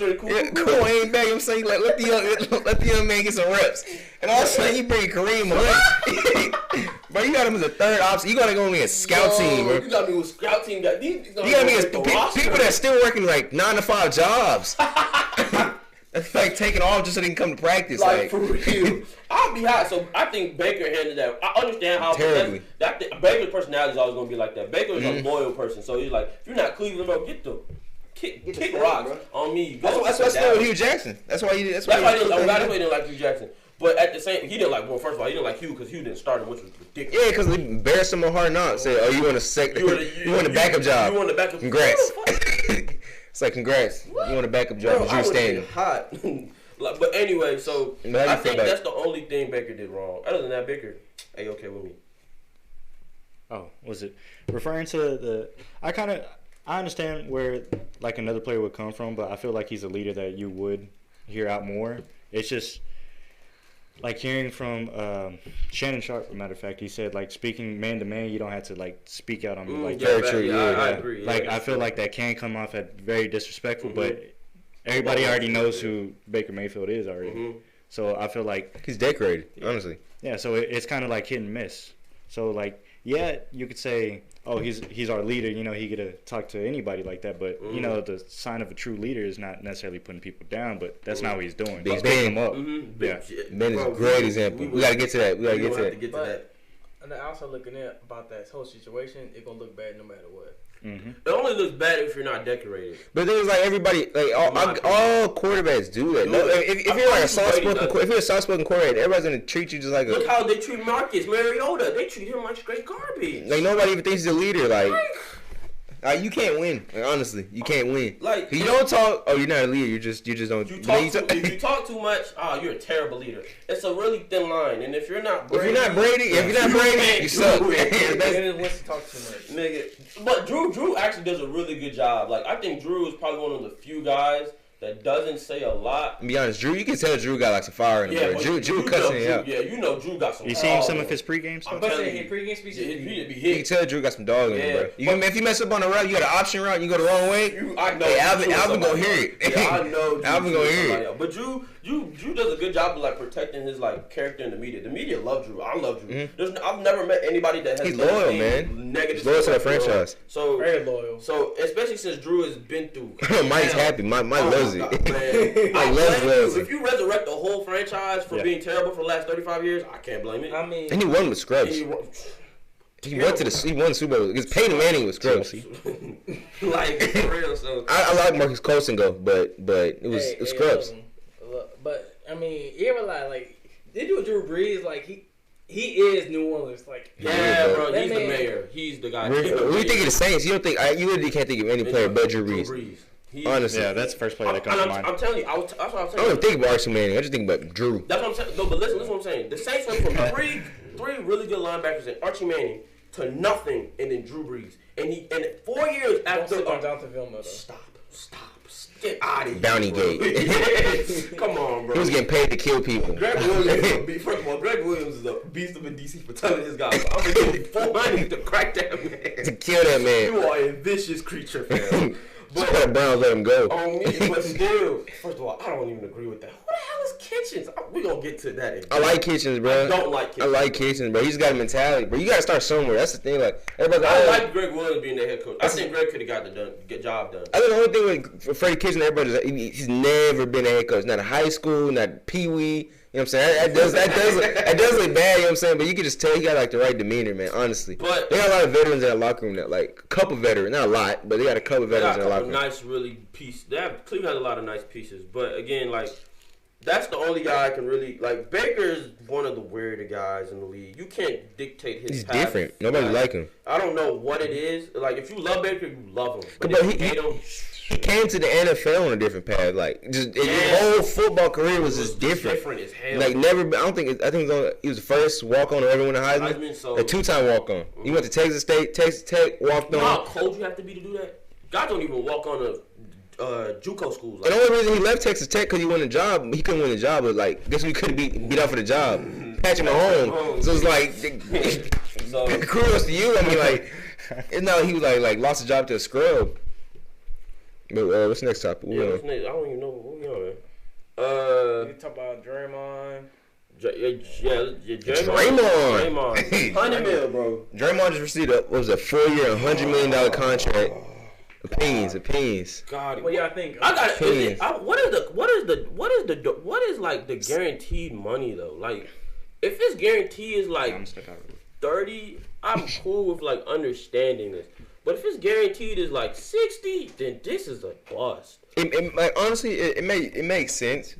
Cool, ain't back. You know what I'm saying? Let the young man get some reps. And all of a sudden you bring Kareem Hunt. Bro, you got him as a third option. You got to go me a scout team, bro. You got me with scout team. You got me as people that's still working like 9-to-5 jobs. That's like taking off just so they can come to practice. Like for real. I'll be hot. So I think Baker handled that. I understand how terribly. Baker's personality is always going to be like that. Baker is a loyal person. So he's like, if you're not Cleveland, bro, get the kick rocks on me. That's why with Hugh Jackson. That's why he didn't like Hugh Jackson. But at the same, he didn't like. Well, first of all, he didn't like Hugh because Hugh didn't start him, which was ridiculous. Yeah, because they embarrassed him on Hard Knocks. Say, "Oh, you want a backup job? You want a backup? Congrats." It's like, congrats. You want a backup job? Drew Stanton. Hot. But anyway, so I think that's the only thing Baker did wrong. Other than that, Baker, okay with me. Oh, was it referring to the? I understand where like another player would come from, but I feel like he's a leader that you would hear out more. It's just. Like hearing from Shannon Sharp, as a matter of fact, he said like speaking man to man, you don't have to like speak out on me like very true. I agree. Like I feel like that can come off as very disrespectful, but everybody already knows who Baker Mayfield is already. So I feel like he's decorated, honestly. Yeah, so it's kind of like hit and miss. So like you could say, oh, he's our leader. You know, he get to talk to anybody like that. But you know, the sign of a true leader is not necessarily putting people down. But that's not what he's doing. He's picking them up. Yeah, Ben is a great example. We gotta get to that. We gotta get to that. And also looking at about that whole situation, it's gonna look bad no matter what. It only looks bad if you're not decorated. But then it's like everybody, like all quarterbacks do that. No, if you're like a soft-spoken quarterback, everybody's gonna treat you just like Look how they treat Marcus Mariota. They treat him like straight garbage. Like nobody even thinks he's a leader. Like you can't win. Like, honestly, you can't win. Like you don't talk. Oh, you're not a leader. You just don't. If you talk too much, you're a terrible leader. It's a really thin line. And if you're not Brady, you suck. Nigga talk too much. Nigga. But Drew actually does a really good job. Like I think Drew is probably one of the few guys that doesn't say a lot. To be honest, Drew, you can tell Drew got like some fire in him. Yeah, Drew cussing it out. Yeah, you know Drew got some. You seen some of his pregame stuff? I'm about to say his pregame speeches. You can tell Drew got some dog in him, bro. If you mess up on the route, you got an option route, and you go the wrong way. I know. Hey, Alvin gonna hear it. Yeah, I know. Alvin gonna hear it. But Drew does a good job of like protecting his like character in the media. The media love Drew. I love Drew. I've never met anybody that has. He's loyal, man. Negative. He's loyal to the franchise. So very loyal. So especially since Drew has been through. Mike's happy. Mike loves it. If you resurrect the whole franchise for being terrible for the last 35 years, I can't blame it. I mean, and he won with scrubs. He won Super Bowl because Peyton Manning was scrubs. Like for real. So I like Marcus Colston though, but it was scrubs. But I mean, you ever like they do Drew Brees like he is New Orleans like bro. He's the mayor. He's the guy. When you think of the Saints, you don't think you really can't think of any player but Drew Brees. Honestly, yeah, that's the first player that comes to mind. I'm telling you, that's what I'm saying. I don't think about Archie Manning. I just think about Drew. That's what I'm saying. No, but listen what I'm saying. The Saints went from three really good linebackers and Archie Manning to nothing, and then Drew Brees. And 4 years after Jonathan Vilma, though. Stop. Get out of here. Bounty Gate. Come on, bro. He was getting paid to kill people. Greg Williams, first of all, Greg Williams is a beast of a DC for telling his guys, I'm going to give you 4 money to crack that man. To kill that man. You are a vicious creature, fam. But the Browns let him go. On me, but still, first of all, I don't even agree with that. Who the hell is Kitchens? We're going to get to that again. I like Kitchens, bro. I don't like Kitchens. I like Kitchens, bro. He's got a mentality, bro. You got to start somewhere. That's the thing. Like, I like Greg Williams being the head coach. I think Greg could have got the job done. I think the only thing with Freddie Kitchens, everybody is he's never been a head coach. Not a high school, not Pee-wee. You know what I'm saying? That does look bad, you know what I'm saying? But you can just tell he got like the right demeanor, man, honestly. But they got a lot of veterans in the locker room now. Like a couple veterans, not a lot, but they got a couple veterans in the locker room. Nice, really piece. Cleveland has a lot of nice pieces. But again, like that's the only guy I can really like. Baker is one of the weirder guys in the league. You can't dictate his path. He's different. Nobody like him. I don't know what it is. Like if you love Baker, you love him. But if you hate him. He came to the NFL on a different path. Like, just his whole football career was just different. Different as hell. Like, never. I think he was the first walk-on to ever win a Heisman. A 2-time walk-on. He went to Texas State, Texas Tech, walked on. You know how cold you have to be to do that? God don't even walk on a JUCO schools. Like the only reason he left Texas Tech because he won a job. He couldn't win a job. But like, guess we couldn't beat out for the job. Patrick Mahomes. So it's like, kudos to you. I mean, like, no, he was like lost his job to a scrub. But what's the next topic? What's next? I don't even know what we on, You talk about Draymond. Draymond. $100 million, bro. Draymond just received a 4-year, $100 million contract. Opinions. God, what y'all think? What is like the guaranteed money though? Like, if his guarantee is like 30, I'm cool with like understanding this. But if it's guaranteed is like 60, then this is a bust. Honestly, it makes sense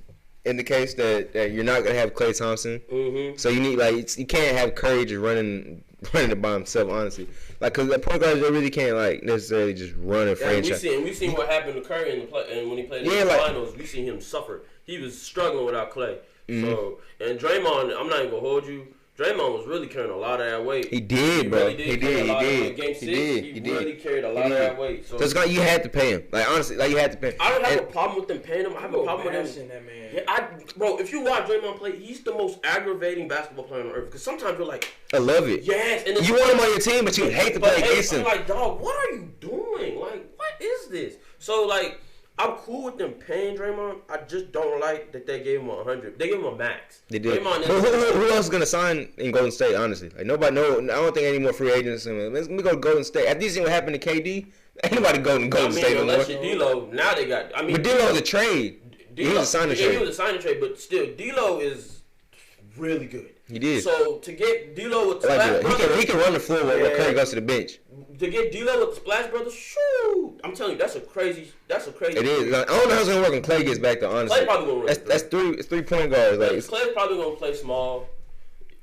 in the case that you're not gonna have Klay Thompson. Mm-hmm. So you need you can't have Curry just running it by himself. Honestly, because the point guards they really can't necessarily just run a franchise. We seen what happened to Curry and when he played in the finals. We seen him suffer. He was struggling without Klay. Mm-hmm. So and Draymond, I'm not even gonna hold you. Draymond was really carrying a lot of that weight. He did, bro. He did. Game 6, he really carried a lot of that weight. So you had to pay him. Like, honestly, you had to pay him. I don't have a problem with them paying him. I have a problem with him. That man. Yeah, bro, if you watch Draymond play, he's the most aggravating basketball player on earth. Because sometimes you're like, I love it. Yes. And you want him on your team, but you hate to play against him. I'm like, dog, what are you doing? Like, what is this? So, like, I'm cool with them paying Draymond. I just don't like that they gave him 100. They gave him a max. They did. Who else is gonna sign in Golden State? Honestly, like nobody. No, I don't think any more free agents. Let me go to Golden State. After you see what happened to KD, ain't nobody going to Golden State no more. Unless you're D'Lo, now they got. But D'Lo was a trade. He was a signing trade. He was a signing trade, but still, D'Lo is really good. He did. So to get D'Lo with Splash Brothers, he can run the floor where Curry goes to the bench. To get D'Lo with the Splash Brothers, shoot! I'm telling you, that's a crazy. It is. I don't know how it's gonna work when Klay gets back. To honestly, Klay probably gonna run. That's 3 point guards. Klay's probably gonna play small.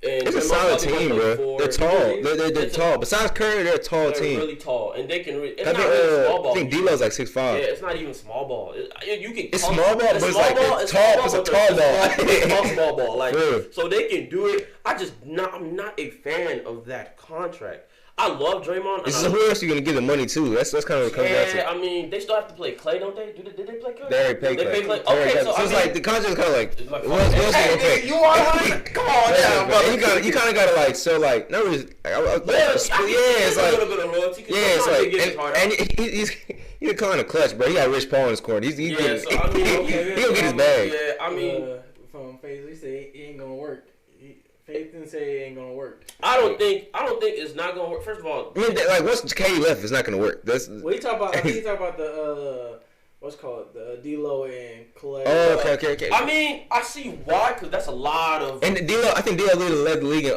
And it's a solid team, bro. They're tall. They're tall. Besides Curry, they're a tall team. They're really tall, and they can. It's not really small ball. I think D'Lo's like 6'5". Yeah, it's not even small ball. It's small ball, but it's like tall. It's a tall ball. It's small ball. Like so, they can do it. I'm not a fan of that contract. I love Draymond. So who else are you gonna give the money to? That's kind of what it comes down to. Yeah, I mean, they still have to play Klay, don't they? Did they play Klay? They already pay Klay. Okay, so it's like the contract's kind of like. What else gonna pay? You want Come on down, brother. You kind of gotta not really. It's like a little bit of royalty. Yeah, it's like he's kind of clutch, bro. He got Rich Paul in his corner. He gonna get his bag. Yeah, I mean, from FaZe, he said it ain't gonna work. Faith didn't say it ain't gonna work. I don't think it's not gonna work. First of all, I mean, once KD left, it's not gonna work. He talk about the what's called the D'Lo and Klay. Oh, okay. I mean, I see why, because that's a lot of. And I think D'Lo led the league in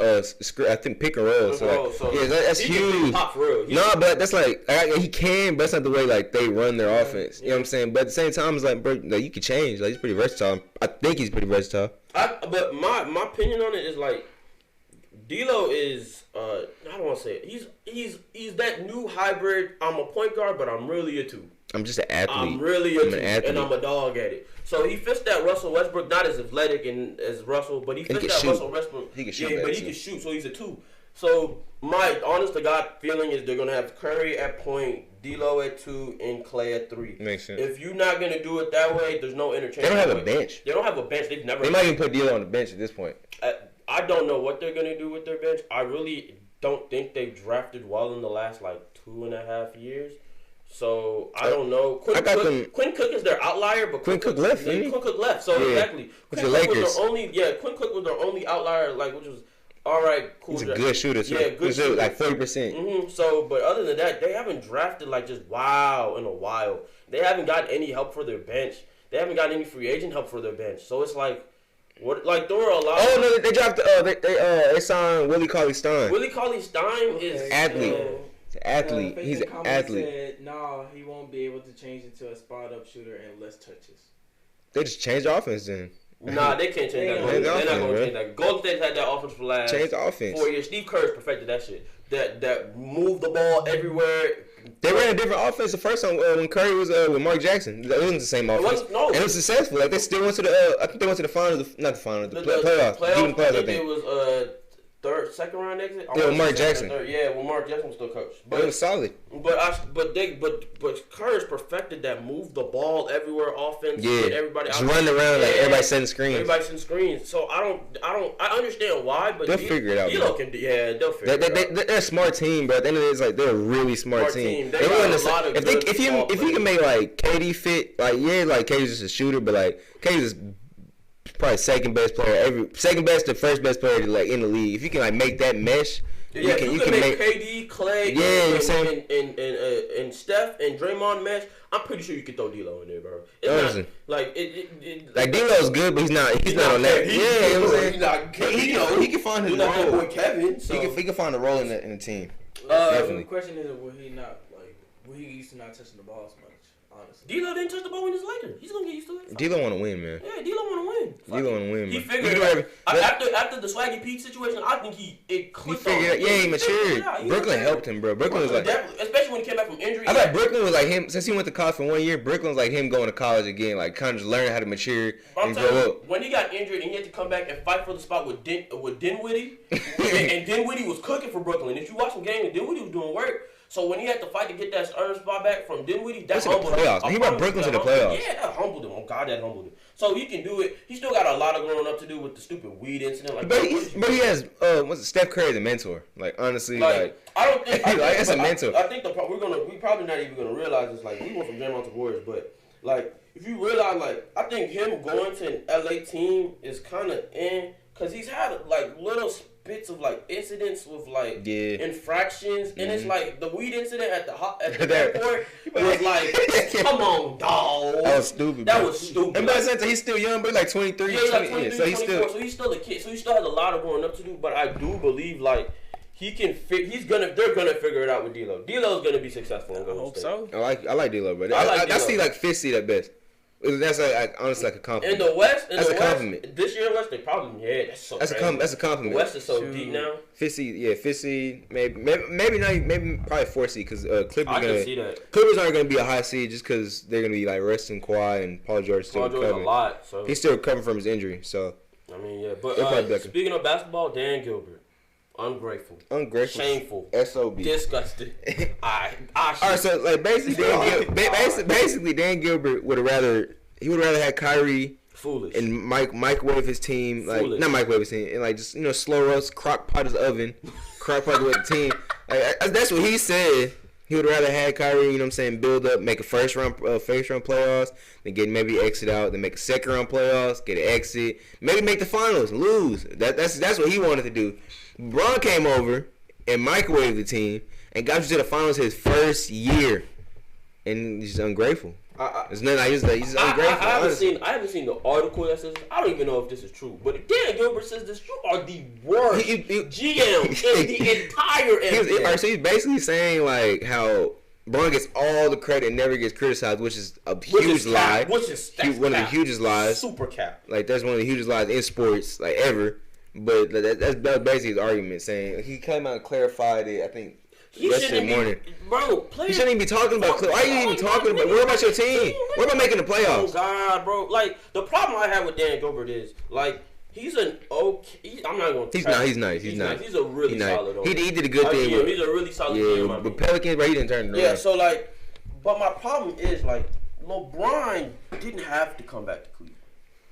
I think pick and roll. So that's huge. Pop for real. No, but that's like he can, but that's not the way like they run their offense. You know what I'm saying? But at the same time, it's like, bro, you can change. Like he's pretty versatile. I think he's pretty versatile. But my opinion on it is like D'Lo is I don't want to say it. He's that new hybrid. I'm a point guard, but I'm really a 2. I'm just an athlete. I'm really an athlete, and I'm a dog at it. So he fits that Russell Westbrook, not as athletic and as Russell, but he fits that shoot. Russell Westbrook. He can shoot, but he can shoot, so he's a 2. So my honest to God feeling is they're gonna have Curry at point, D'Lo at 2, and Clay at 3. Makes sense. If you're not gonna do it that way, there's no interchange. They don't have a bench. They don't have a bench. They've never. They might even put D'Lo on the bench at this point. I don't know what they're gonna do with their bench. I really don't think they've drafted well in the last 2.5 years. So I don't know. Quinn Cook is their outlier, but Quinn Cook left. Quinn Cook left. So exactly, Quinn Cook was their only outlier. Which was all right. Cool. He's a good shooter. So yeah, good shooter, 40%. So, but other than that, they haven't drafted just wow in a while. They haven't gotten any help for their bench. They haven't gotten any free agent help for their bench. So it's what there were a lot. Oh no, they dropped. They signed Willie Cauley-Stein. Willie Cauley-Stein is athlete. Athlete. He's an athlete. Said, no, he won't be able to change into a spot up shooter and less touches. They just changed the offense then. Nah, they can't change that. They're not going to change that. Golden State had that offense for the last change the offense. 4 years. Steve Kerr's perfected that shit. That moved the ball everywhere. They ran a different offense the first time when Curry was with Mark Jackson. It wasn't the same offense. And it was successful. They still went to the. I think they went to the finals. Not the finals. The playoffs. I think it was second round exit. Yeah, with Mark Jackson. When Mark Jackson was still coach. But it was solid. But Kerr's perfected that move the ball everywhere offense. Yeah, everybody just running around like everybody setting screens. Everybody setting screens. So I understand why, but they'll figure it out. They'll figure it out. They're a smart team, but at the end of the day, it's they're a really smart team. They got a lot of if you can make KD fit, KD's just a shooter, but KD's just probably second best to first best player in the league. If you can make that mesh, you can make KD, Clay, and Steph and Draymond mesh. I'm pretty sure you could throw D'Lo in there, bro. D'Lo's good, but he's not on that. He can find his role. Boy Kevin, so. He can find a role in the team. Definitely. The question is, will he used to not touching the ball as much? Honestly, D'Lo didn't touch the ball when he was Lakers. He's gonna get used to it. D'Lo want to win, man. Yeah, D'Lo want to win. He figured it out. After the Swaggy Pete situation, I think it clicked. He figured it out. Yeah, he matured. Brooklyn helped him, bro. Brooklyn was especially when he came back from injury. I thought Brooklyn was him since he went to college for 1 year. Brooklyn was him going to college again, kind of just learning how to mature and grow up. When he got injured and he had to come back and fight for the spot with Dinwiddie, and Dinwiddie was cooking for Brooklyn. If you watch the game, Dinwiddie was doing work. So when he had to fight to get that starting spot back from Dinwiddie, that humbled him. He brought Brooklyn to the playoffs. Yeah, that humbled him. Oh God, that humbled him. So he can do it. He still got a lot of growing up to do with the stupid weed incident. But he has Steph Curry as a mentor. Honestly, I don't think that's a mentor. I think we probably not even gonna realize this. We went from Draymond to Warriors, but if you realize I think him going to an LA team is kind of because he's had little bits of incidents with infractions, and it's the weed incident at the airport was come on, dog. That was stupid. That was stupid. And by the same time, he's still young, but 23. Yeah, he's 23, so he's still a kid. So he still has a lot of growing up to do. But I do believe he can fit. They're gonna figure it out with D'Lo. D'Lo's gonna be successful. I hope so. I like D'Lo, bro. I see fifth seed at best. That's honestly a compliment. In the West, this year in the West, they probably that's so. That's a compliment. The West is so deep now. Fifth seed, maybe probably fourth seed because Clippers. I can see that. Clippers aren't gonna be a high seed just because they're gonna be resting Kawhi and Paul George still recovering. A lot, so he's still recovering from his injury. So but speaking of basketball, Dan Gilbert. Ungrateful. Shameful. SOB. Disgusted. Alright, so basically Dan Gilbert would have rather had Kyrie foolish and microwave his team, not microwave his team, and just slow roast, crock pot his oven, crock pot with the team. That's what he said. He would rather have Kyrie, build up, make a first round playoffs, then maybe exit out, then make a second round playoffs, get an exit, maybe make the finals, lose. That's what he wanted to do. Bron came over and microwaved the team and got you to the finals his first year, and he's ungrateful. It's not he's ungrateful. I haven't seen the article that says this. I don't even know if this is true, but if Dan Gilbert says this, you are the worst GM in the entire NBA. So he's basically saying how Bron gets all the credit and never gets criticized, which is a huge lie. Which is one of the hugest lies. Super cap. That's one of the hugest lies in sports ever. But that's basically his argument, saying he came out and clarified it. I think yesterday morning. Bro, you shouldn't even be talking about Cleveland. Why are you even talking about? What about your team? What about making the playoffs? Oh God, bro! Like the problem I have with Dan Gilbert is like he's an okay. I'm not going. He's nice. He's nice. He's a really solid. He did a good thing. He's a really solid. Yeah, but Pelicans, bro, he didn't turn it around. Yeah, so like, but my problem is like LeBron didn't have to come back to Cleveland.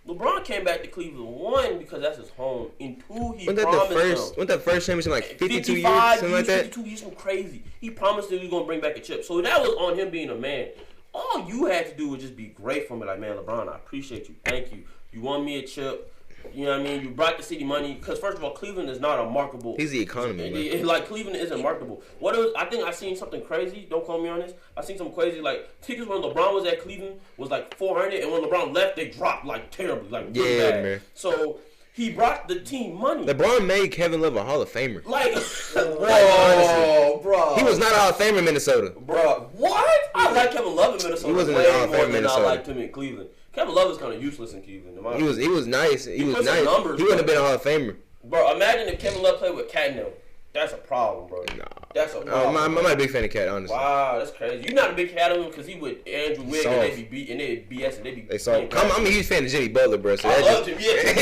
LeBron came back to Cleveland, one, because that's his home, and two, he promised them. Wasn't that first championship like 52 years, something like that? 52 years, something crazy. He promised that he was going to bring back a chip. So that was on him being a man. All you had to do was just be grateful for me. Like, man, LeBron, I appreciate you. Thank you. You won me a chip. You know what I mean? You brought the city money. Because, first of all, Cleveland is not a marketable. He's the economy, man. Like, Cleveland isn't marketable. I think I seen something crazy. Don't quote me on this. I seen something crazy. Like, tickets when LeBron was at Cleveland was like $400. And when LeBron left, they dropped like terribly. Like, really bad. Man. So, he brought the team money. LeBron made Kevin Love a Hall of Famer. Like, whoa, bro. He was not a Hall of Famer in Minnesota. Bro, what? I like Kevin Love in Minnesota. He wasn't a Hall of Famer in Minnesota. I Minnesota. liked him in Cleveland. Kevin Love is kind of useless in Cleveland. He was nice. He was nice. Numbers, he wouldn't have been a Hall of Famer. Bro, imagine if Kevin Love played with Cat now. That's a problem, bro. Nah. That's a problem. I'm not a big fan of Cat, honestly. Wow, that's crazy. You're not a big fan of him because he with Andrew Wiggins and they be beating, they BS and they be. They soft. I'm a huge fan of Jimmy Butler, bro. So I love him. Yeah,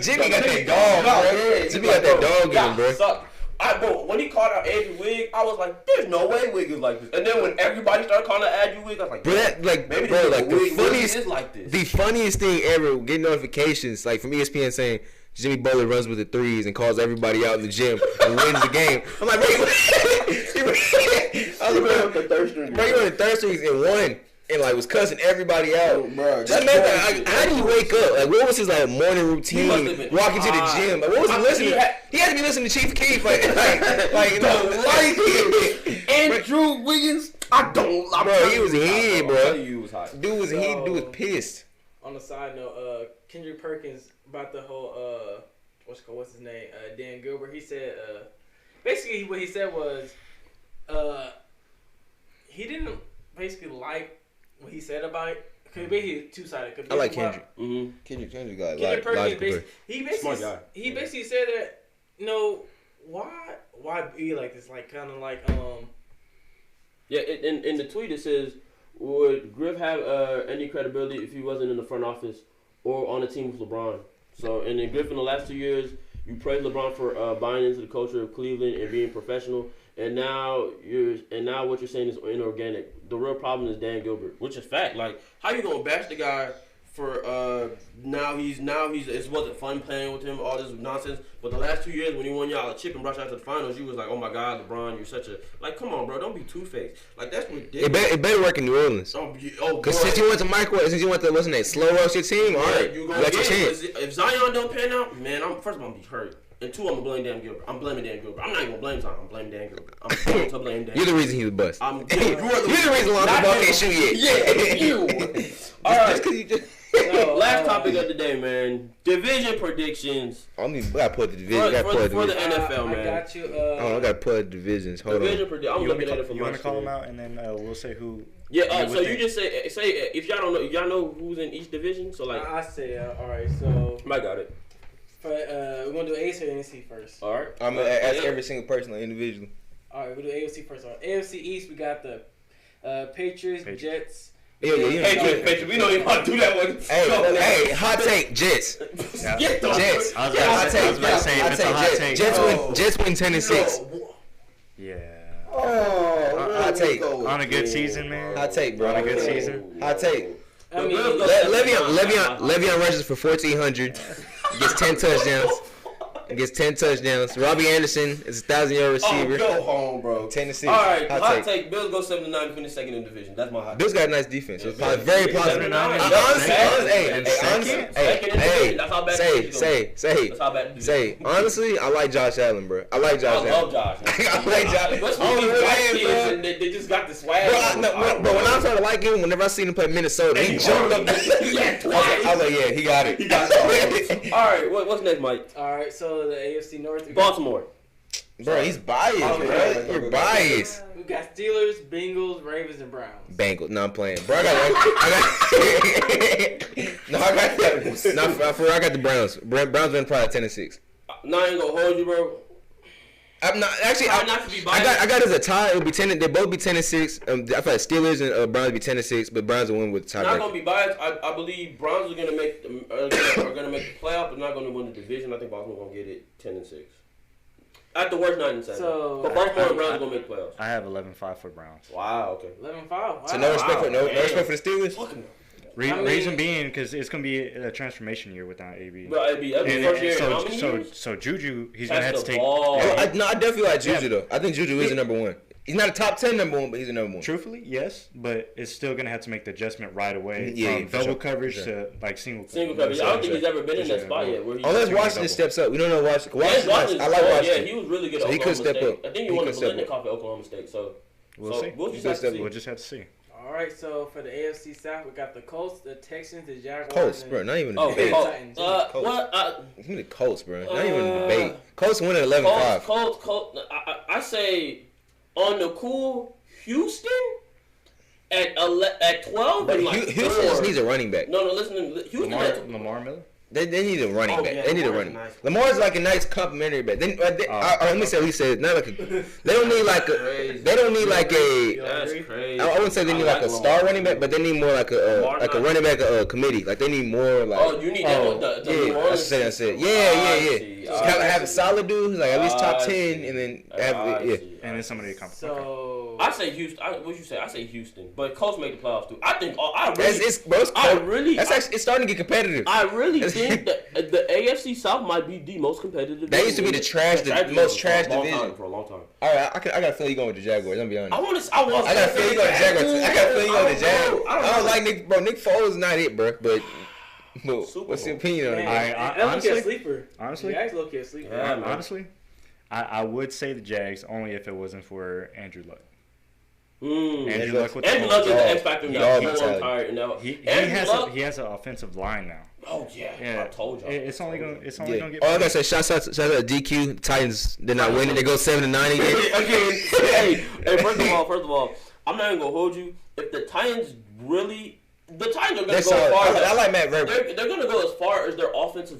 Jimmy got that dog, bro. Jimmy got that dog in him, bro. Bro, when he called out Andrew Wiggins, I was like, "There's no way Wiggins like this." And then when everybody started calling out Andrew Wiggins, I was like, "Bro, the funniest thing ever, getting notifications like from ESPN saying Jimmy Butler runs with the threes and calls everybody out in the gym and wins the game." I'm like, "Bro, I was like, bro, you won the third strings and won." And like was cussing everybody out, bro. Just imagine, how do you wake up? Like, what was his like morning routine? Walking to the gym, like, what was he listening? He had to be listening to Chief Keef, like Andrew Wiggins. Bro, he was heated, bro. Dude was pissed. On the side note, Kendrick Perkins about the whole what's his name? Dan Gilbert. He said basically what he said was he didn't basically like what he said about it. Cause basically two-sided. I like Kendrick. Kendrick got Kendrick Perkins. He basically said that why be like this? Like kind of like Yeah, in the tweet it says, would Griff have any credibility if he wasn't in the front office or on a team with LeBron? So, and then Griff in the last 2 years, you praised LeBron for buying into the culture of Cleveland and being professional. And now what you're saying is inorganic. The real problem is Dan Gilbert, which is fact. Like, how you gonna bash the guy for now he's it wasn't fun playing with him, all this nonsense. But the last 2 years when he won y'all a chip and brought y'all to the finals, you was like, oh my God, LeBron, you're such a come on, bro, don't be two-faced. Like that's ridiculous. It better work in New Orleans. Because since you went to since you went to wasn't that slow rush your team, all right, you got your chance. If Zion don't pan out, man, first of all I'm gonna be hurt. And two, I'm gonna blame Dan Gilbert. I'm blaming Dan Gilbert. I'm not even gonna blame Zion. I'm blaming Dan Gilbert. I'm going to blame Dan. You're the reason he was bust. You're the reason Lonzo Ball can't shoot yet. Yeah, you. All right. Just because you just. Last topic of the day, man. Division predictions. I gotta put the division. For the NFL, man. I got you. I gotta put the divisions. Hold on. I'm looking at it from you want to call them out, and then we'll say who. Yeah. So you just say if y'all don't know, y'all know who's in each division. So like. I say all right. So. I got it. We're gonna do AFC or NFC first. All right. I'm gonna ask every single person individually. All right, we'll do AFC first. All right. AFC East, we got the Patriots, Jets. Yeah. Patriots. We don't even want to do that one. Hey, hot take, Jets. Jets. Hot take. Jets win 10-6. Yeah. Hot take. On a good season, man. Hot take, bro. On a good season. Hot take. I mean, Le'Veon rushes for 1,400. Gets 10 touchdowns. Robbie Anderson is a 1,000-yard receiver. Go home, bro. 10-6. All right, hot take. Bills go 7-9, finish second in division. That's my hot take. Bills got a nice defense. It's very positive. Honestly, I like Josh Allen, bro. I like Josh Allen. I love Josh. I like Josh. They just got the swag. But when I started liking him, whenever I seen him play Minnesota, he jumped up. I was like, yeah, he got it. All right, what's next, Mike? All right, so the AFC North. Baltimore. Bro, he's biased, bro. You're biased. We got Steelers, Bengals, Ravens, and Browns. Bengals. No, I'm playing. Bro, I got the Browns. Browns win probably 10-6. No, I ain't gonna hold you, bro. I'm not actually. I got it as a tie. It'll be 10. They both be 10-6. I feel like Steelers and Browns be 10-6, but Browns will win with the tie. Not gonna be biased. I believe Browns are gonna make the playoff, but not gonna win the division. I think Baltimore gonna get it 10-6. At the worst, 9-7. So, but Baltimore and Browns gonna make playoffs. I have 11-5 for Browns. Wow. Okay. 11-5. Wow. So no respect for the Steelers. Reason being, because it's going to be a transformation year without AB. But AB, that's the first year. So Juju, he's going to have to take. I definitely like Juju though. I think Juju is the number one. He's not a top 10 number one, but he's a number one. Truthfully, yes, but it's still going to have to make the adjustment right away from double coverage to like single coverage. I don't think he's ever been in that spot yet. Unless Washington steps up. We don't know Washington. I like Washington. Yeah, he was really good at Oklahoma State. I think he won the Blitnikoff at Oklahoma State. So we'll see. We'll just have to see. All right, so for the AFC South, we got the Colts, the Texans, the Jaguars. Colts, bro, not even a debate. Give me the Colts, bro. Not even a debate. Colts win at 11-5. Colts. I say on the cool, Houston at 12. But Houston just needs a running back. No, listen. Houston Lamar Miller. They need a running back. They need a running back. Lamar's like a nice complimentary back. Let me say what he said. Not like a. They don't need like a. They don't need like a. That's crazy. I wouldn't say they need like a star running back, but they need more like a running back committee. Like they need more like. Oh, you need that. Yeah, that's it. Yeah. Just have a solid dude, like at least top 10, and then have and then somebody to come. So I say Houston. What you say? I say Houston, but Colts make the playoffs too. I think. It's starting to get competitive. I really think that the AFC South might be the most competitive. That used to be the most trash division for a long time. All right, I got a feeling you going with the Jaguars. I'm gonna be honest. I got a feeling you going with the Jaguars. I got a feeling you going with the Jaguars. I don't like Nick. Bro, Nick Foles is not it, bro. But what's your opinion on it? Honestly, Jags look at sleeper. Yeah, honestly, I would say the Jags only if it wasn't for Andrew Luck. Andrew Luck is the X factor now. He has an offensive line now. Oh yeah, I told y'all. It's only gonna get. Oh, I gotta say, shout out to DQ. Titans did not win. They go 7-9 again. Hey, first of all, I'm not even gonna hold you. If the Titans really. The Titans are going to go as far as I like Matt Vrabel. They're going to go as far as their offense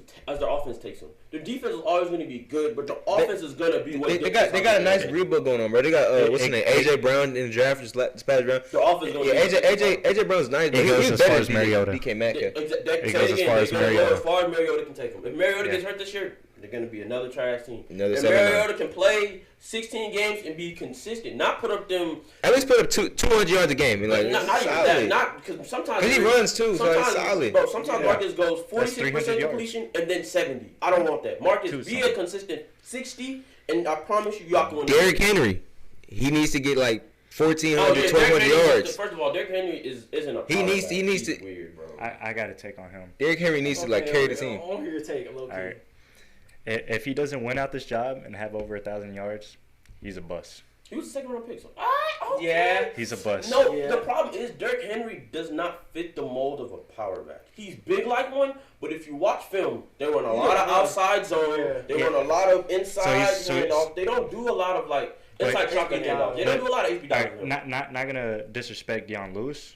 takes them. Their defense is always going to be good, but their offense is going to be what they got a nice rebuild going on, bro. They got what's his name, AJ Brown in the draft this past round. Their offense going to be AJ Brown's nice, but he goes as far as Mariota. DK Metcalf. It goes as far as Mariota. As far as Mariota can take them. If Mariota gets hurt this year, they're going to be another trash team. If Mariota can play 16 games and be consistent, not put up them. At least put up 200 yards a game. And like, not even that. Not because sometimes he runs too, so it's solid. Bro, sometimes Marcus goes 46% completion and then 70. I don't want that. Marcus, be a consistent 60, and I promise y'all can win. Derrick Henry, he needs to get like 1,400, 1,200 yards. First of all, Derrick Henry isn't a. He needs to. Weird, bro. I got to take on him. Derrick Henry needs to like carry the team. I want to hear your take a little bit. All right. If he doesn't win out this job and have over 1,000 yards, he's a bust. He was a second-round pick. So, okay. Yeah. He's a bust. No, the problem is Derrick Henry does not fit the mold of a power back. He's big like one, but if you watch film, they run a lot of outside zone. They run a lot of inside handoff. They don't do a lot of like inside shotgun handoff. They don't do a lot of HB diving. Not gonna disrespect Deion Lewis.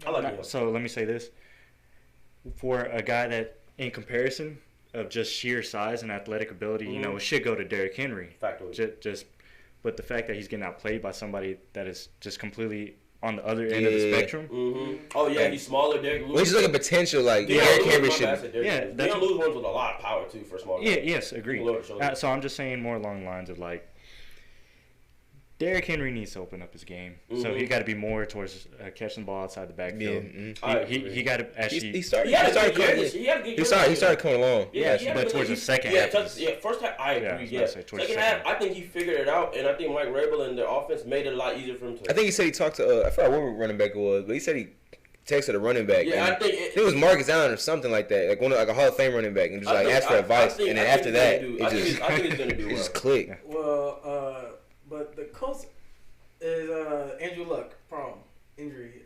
I like Deion. So let me say this: for a guy that, in comparison of just sheer size and athletic ability, it should go to Derrick Henry. But the fact that he's getting outplayed by somebody that is just completely on the other end of the spectrum. Oh yeah, he's smaller. Derrick Lewis. When you look at potential, like Derrick Henry should. Deion Lewis runs with a lot of power too for small guys. Yes, agreed. So I'm just saying more along the lines of like, Derrick Henry needs to open up his game, so he got to be more towards catching the ball outside the backfield. He got to actually. He started coming along. But towards the second half. First half I agree. Second half, I think he figured it out, and I think Mike Vrabel and their offense made it a lot easier for him to. I think he said he talked to I forgot what running back it was, but he said he texted a running back. Yeah, I think it was Marcus Allen or something like that, like a Hall of Fame running back, and just asked for advice, and then after that, I think it's gonna do. It just clicked. Well, but the Colts is Andrew Luck, injury.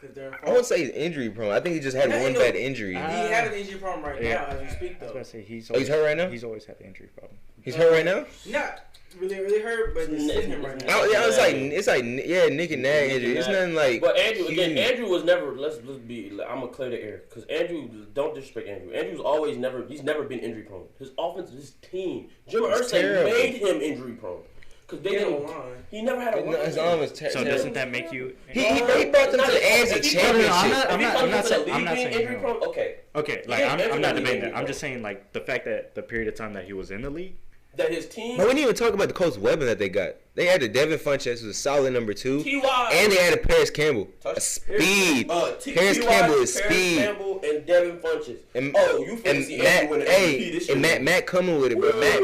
I wouldn't say he's injury prone. I think he just had one bad injury. He had an injury problem right now as we speak, though. I was going to say, he's hurt right now? He's always had an injury problem. He's hurt right now? Not really hurt, but it's sitting him right now. It's like Nick and Nag injury. It's nothing like. But Andrew was never. Let's be. I'm gonna clear the air because Andrew. Don't disrespect Andrew. Andrew's always never. He's never been injury prone. His offense, his team. Jim Irsay made him injury prone. Because they didn't. He never had a line. His arm was terrible. So doesn't that make you? He brought them to the AFC Championship. I'm not saying injury prone. Okay. Like I'm not debating that. I'm just saying like the fact that the period of time that he was in the league. That his team. But we didn't even talk about the Colts' weapon that they got. They had the Devin Funchess, who's a solid number 2. T.Y. And they had a Paris Campbell. A speed. Paris Campbell is speed. Paris Campbell and Devin Funchess. And, you fancy Andrew winning MVP this year. And Matt coming with it, bro. Matt.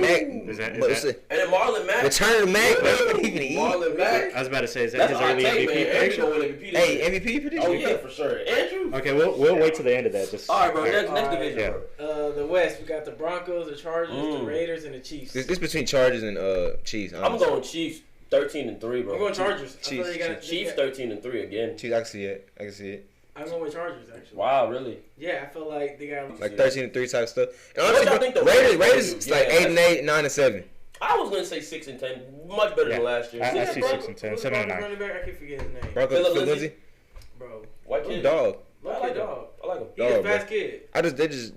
Is that? And then Marlon Mack. Return to Mack. Marlon Mack. I was about to say, is that his early MVP prediction? Hey, MVP prediction? Oh, yeah, for sure. Andrew? Okay, we'll wait till the end of that. Just all right, bro. Next division, bro. The West, we got the Broncos, the Chargers, the Raiders, and the Chiefs. This between Chargers and Chiefs. I'm going Chiefs 13-3, bro. I'm going Chargers. Chiefs 13-3 again. Chiefs, I can see it. I'm going with Chargers, actually. Wow, really? Yeah, I feel like they got like 13-3 type stuff. And honestly, bro, Raiders like 8-8, 9-7. I was gonna say 6-10, much better than last year. I see 6-10, 7-9. Running back, I can't forget his name. Phil Lindsay, bro. White kid, dog. I like dog. I like him. He's a fast kid.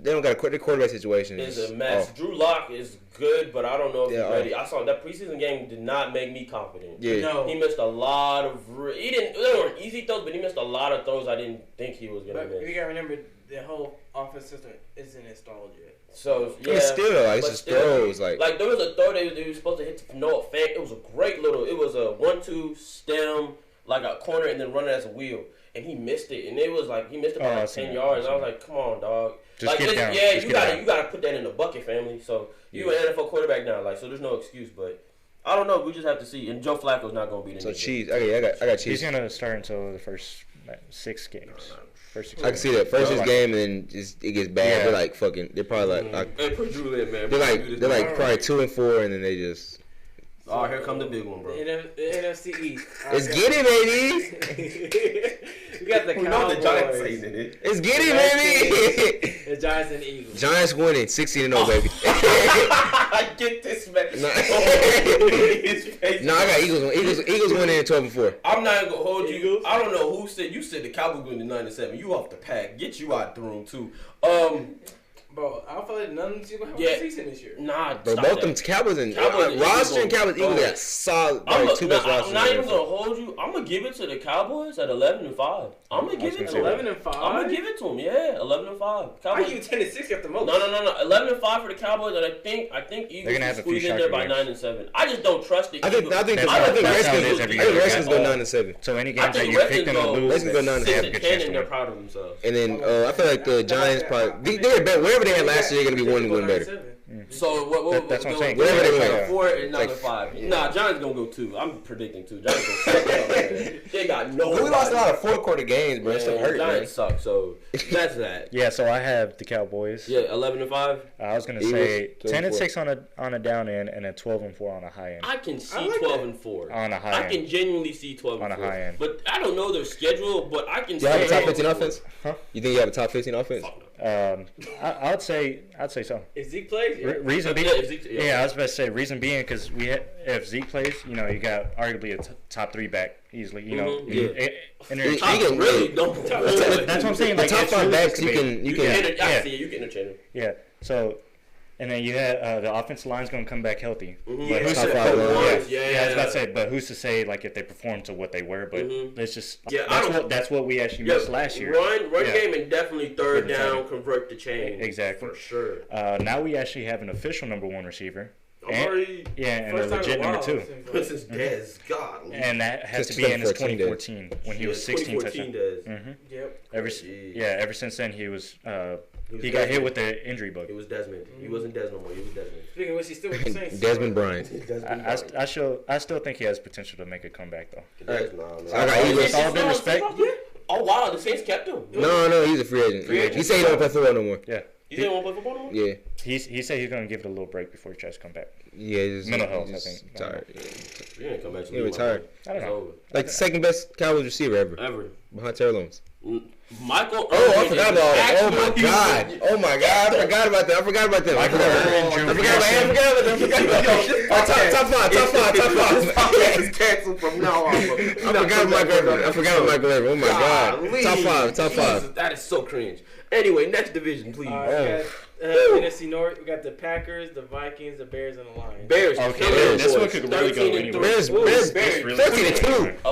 They don't got a quarterback situation. It's a mess. Drew Lock is good, but I don't know if he's ready. I saw that preseason game did not make me confident. Yeah, no. He missed a lot of. They weren't easy throws, but he missed a lot of throws I didn't think he was gonna miss. You gotta remember the whole offense system isn't installed yet. So yeah, it's still like it's just throws like there was a throw they were supposed to hit to Noah Fant. It was a great little. It was a 1-2 stem like a corner and then run it as a wheel. And he missed it, and it was like he missed it by 10 yards. And I was like, "Come on, dog! Just get down. Yeah, you gotta put that in the bucket, family. So you an NFL quarterback now, like so. There's no excuse, but I don't know. We just have to see. And Joe Flacco's not gonna be the. So Chiefs, I got Chiefs. He's gonna start until the first 6 games. I can see that first game, and then it gets bad. Yeah. They're like fucking. They're probably like. Hey, put Drew in, man. They're like probably 2-4, and then they just. Oh, here come the big one, bro. The NFC East. Let's get it, baby. We got the Cowboys. The Giants ain't in it. Let's get it, baby. The Giants and the Eagles. Giants winning 16-0, baby. I get this, man. No, I got Eagles winning 12-4. I'm not gonna hold you. I don't know who said. You said the Cowboys winning 9-7. You off the pack. Get you out the room too. Bro, I don't feel like none of them teams gonna have a season this year. Nah, bro, both them Cowboys and roster and Cowboys Eagles got solid, two best rosters. I'm not even gonna hold you. I'm gonna give it to the Cowboys at 11-5. I'm gonna give it to 11-5. I'm gonna give it to them. Yeah, 11-5. I give you 10-6 at the most. No. 11-5 for the Cowboys, and I think Eagles can squeeze in there by 9-7. I just don't trust the Eagles. I think Redskins go 9-7. So any games that you pick them to lose, Redskins go 9-7, and they're proud of themselves. And then I feel like the Giants probably they're better. Wherever they had last year, they're gonna be one better. So that's what I'm saying. Whatever they win, 4 and 9-5. Nah, Giants gonna go 2. I'm predicting 2. Giants gonna suck up. They got no. We lost a lot of fourth quarter games, bro. It's hurt, Giants suck. So that's that. Yeah. So I have the Cowboys. Yeah, 11-5. I was gonna say 10-6 on a down end and then 12-4 on a high end. I can see 12-4 on a high end. I can genuinely see 12-4 on a high end. But I don't know their schedule. But I can. Do you have a top 15 offense? Huh? You think you have a top 15 offense? I'd say so. If Zeke plays, reason being, I was about to say reason being because if Zeke plays, you got arguably a top 3 back easily. That's what I'm saying. Like top 5 backs, you can. You can interchange them. Yeah. So. And then you had the offensive line's going to come back healthy. Mm-hmm. But who's I was about to say, but who's to say like if they perform to what they were? But it's just that's what we actually missed last year. Run game and definitely third down, convert the chain. Exactly, for sure. Now we actually have an official number 1 receiver. And a legit number 2. This is Dez, God. And that has to be in his 2014 when he was 16 touchdowns. Yep. Ever since then he was. He got hit with the injury bug. It was Desmond. He wasn't Desmond more. He was Desmond. Speaking of which, he's still with the Saints. Desmond Bryant. I still think he has potential to make a comeback though. I got Eagles. With all due respect. Oh wow, the Saints kept him. No, he's a free agent. He said he don't play football no more. Yeah. You didn't want to play football no more? Yeah. He said he's gonna give it a little break before he tries to come back. Yeah, mental health. I think. Tired. He didn't come back. He retired. I don't know. Like the second best Cowboys receiver ever. Behind Terrell Owens. Michael. Oh, I forgot about that. Oh my god. Oh my god. I forgot about that. I forgot about that. Top five. It's canceled from now on. I forgot about Michael Irvin. Oh my god. Top five. That is so cringe. Anyway, next division, please. NFC North, we got the Packers, the Vikings, the Bears, and the Lions. Bears. Okay, this one could really go anywhere. Bears 13-2.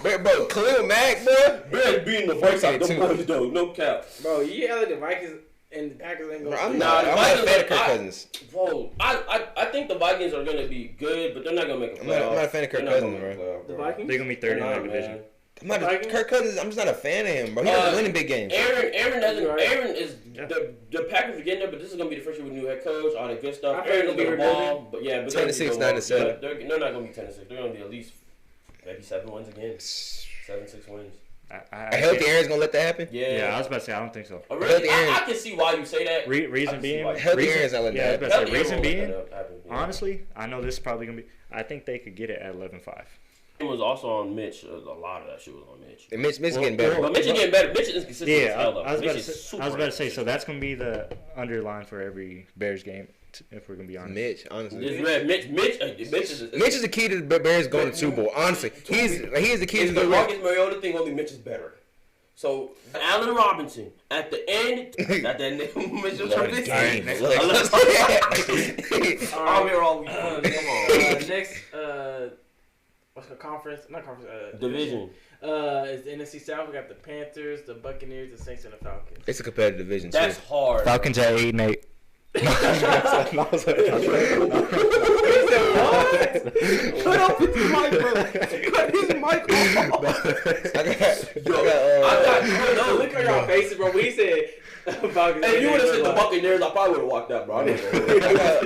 Bears, bro, Khalil Mack, bro. Bears beating the Vikings out the boys, though. No cap. Bro, you like the Vikings and the Packers ain't going to I'm not a fan of Kirk Cousins. Bro, I think the Vikings are going to be good, but they're not going to make a playoff. I'm not a fan of Kirk Cousins, bro. The Vikings? They're going to be third in that division. Kirk Cousins, I'm just not a fan of him, bro. He doesn't win in big games. Aaron is the Packers are getting there, but this is gonna be the first year with a new head coach, all that good stuff. Aaron will be the ball, but 10-6, 9-7. They're not gonna be 10-6. They're gonna be at least maybe 7 wins again. 7-6 wins. I hope Aaron's gonna let that happen. Yeah, I was about to say I don't think so. Really? I can see why you say that. Reason being, Aaron's not letting that happen. Reason being, honestly, I know this is probably gonna be. I think they could get it at 11-5. It was also on Mitch. A lot of that shit was on Mitch. And Mitch is getting better. But Mitch is getting better. Mitch is consistent. Yeah, as hell, I was about to say. So that's gonna be the underline for every Bears game, if we're gonna be honest. Mitch, honestly. Mitch is the key to the Bears going to the Super Bowl. Honestly, he is the key to the Marcus Mariota thing. Only Mitch is better. So Allen Robinson at the end. Not that name. Mitchell Trubisky. I'm here all week. Come on. Next. What's the conference? Not conference. Division. It's the NFC South. We got the Panthers, the Buccaneers, the Saints, and the Falcons. It's a competitive division. That's hard. Falcons at 8-8. Put up his mic, bro. Cut his mic off. Look at y'all faces, bro. We said Falcons. Hey, you would have said the Buccaneers, I probably would have walked out, bro. I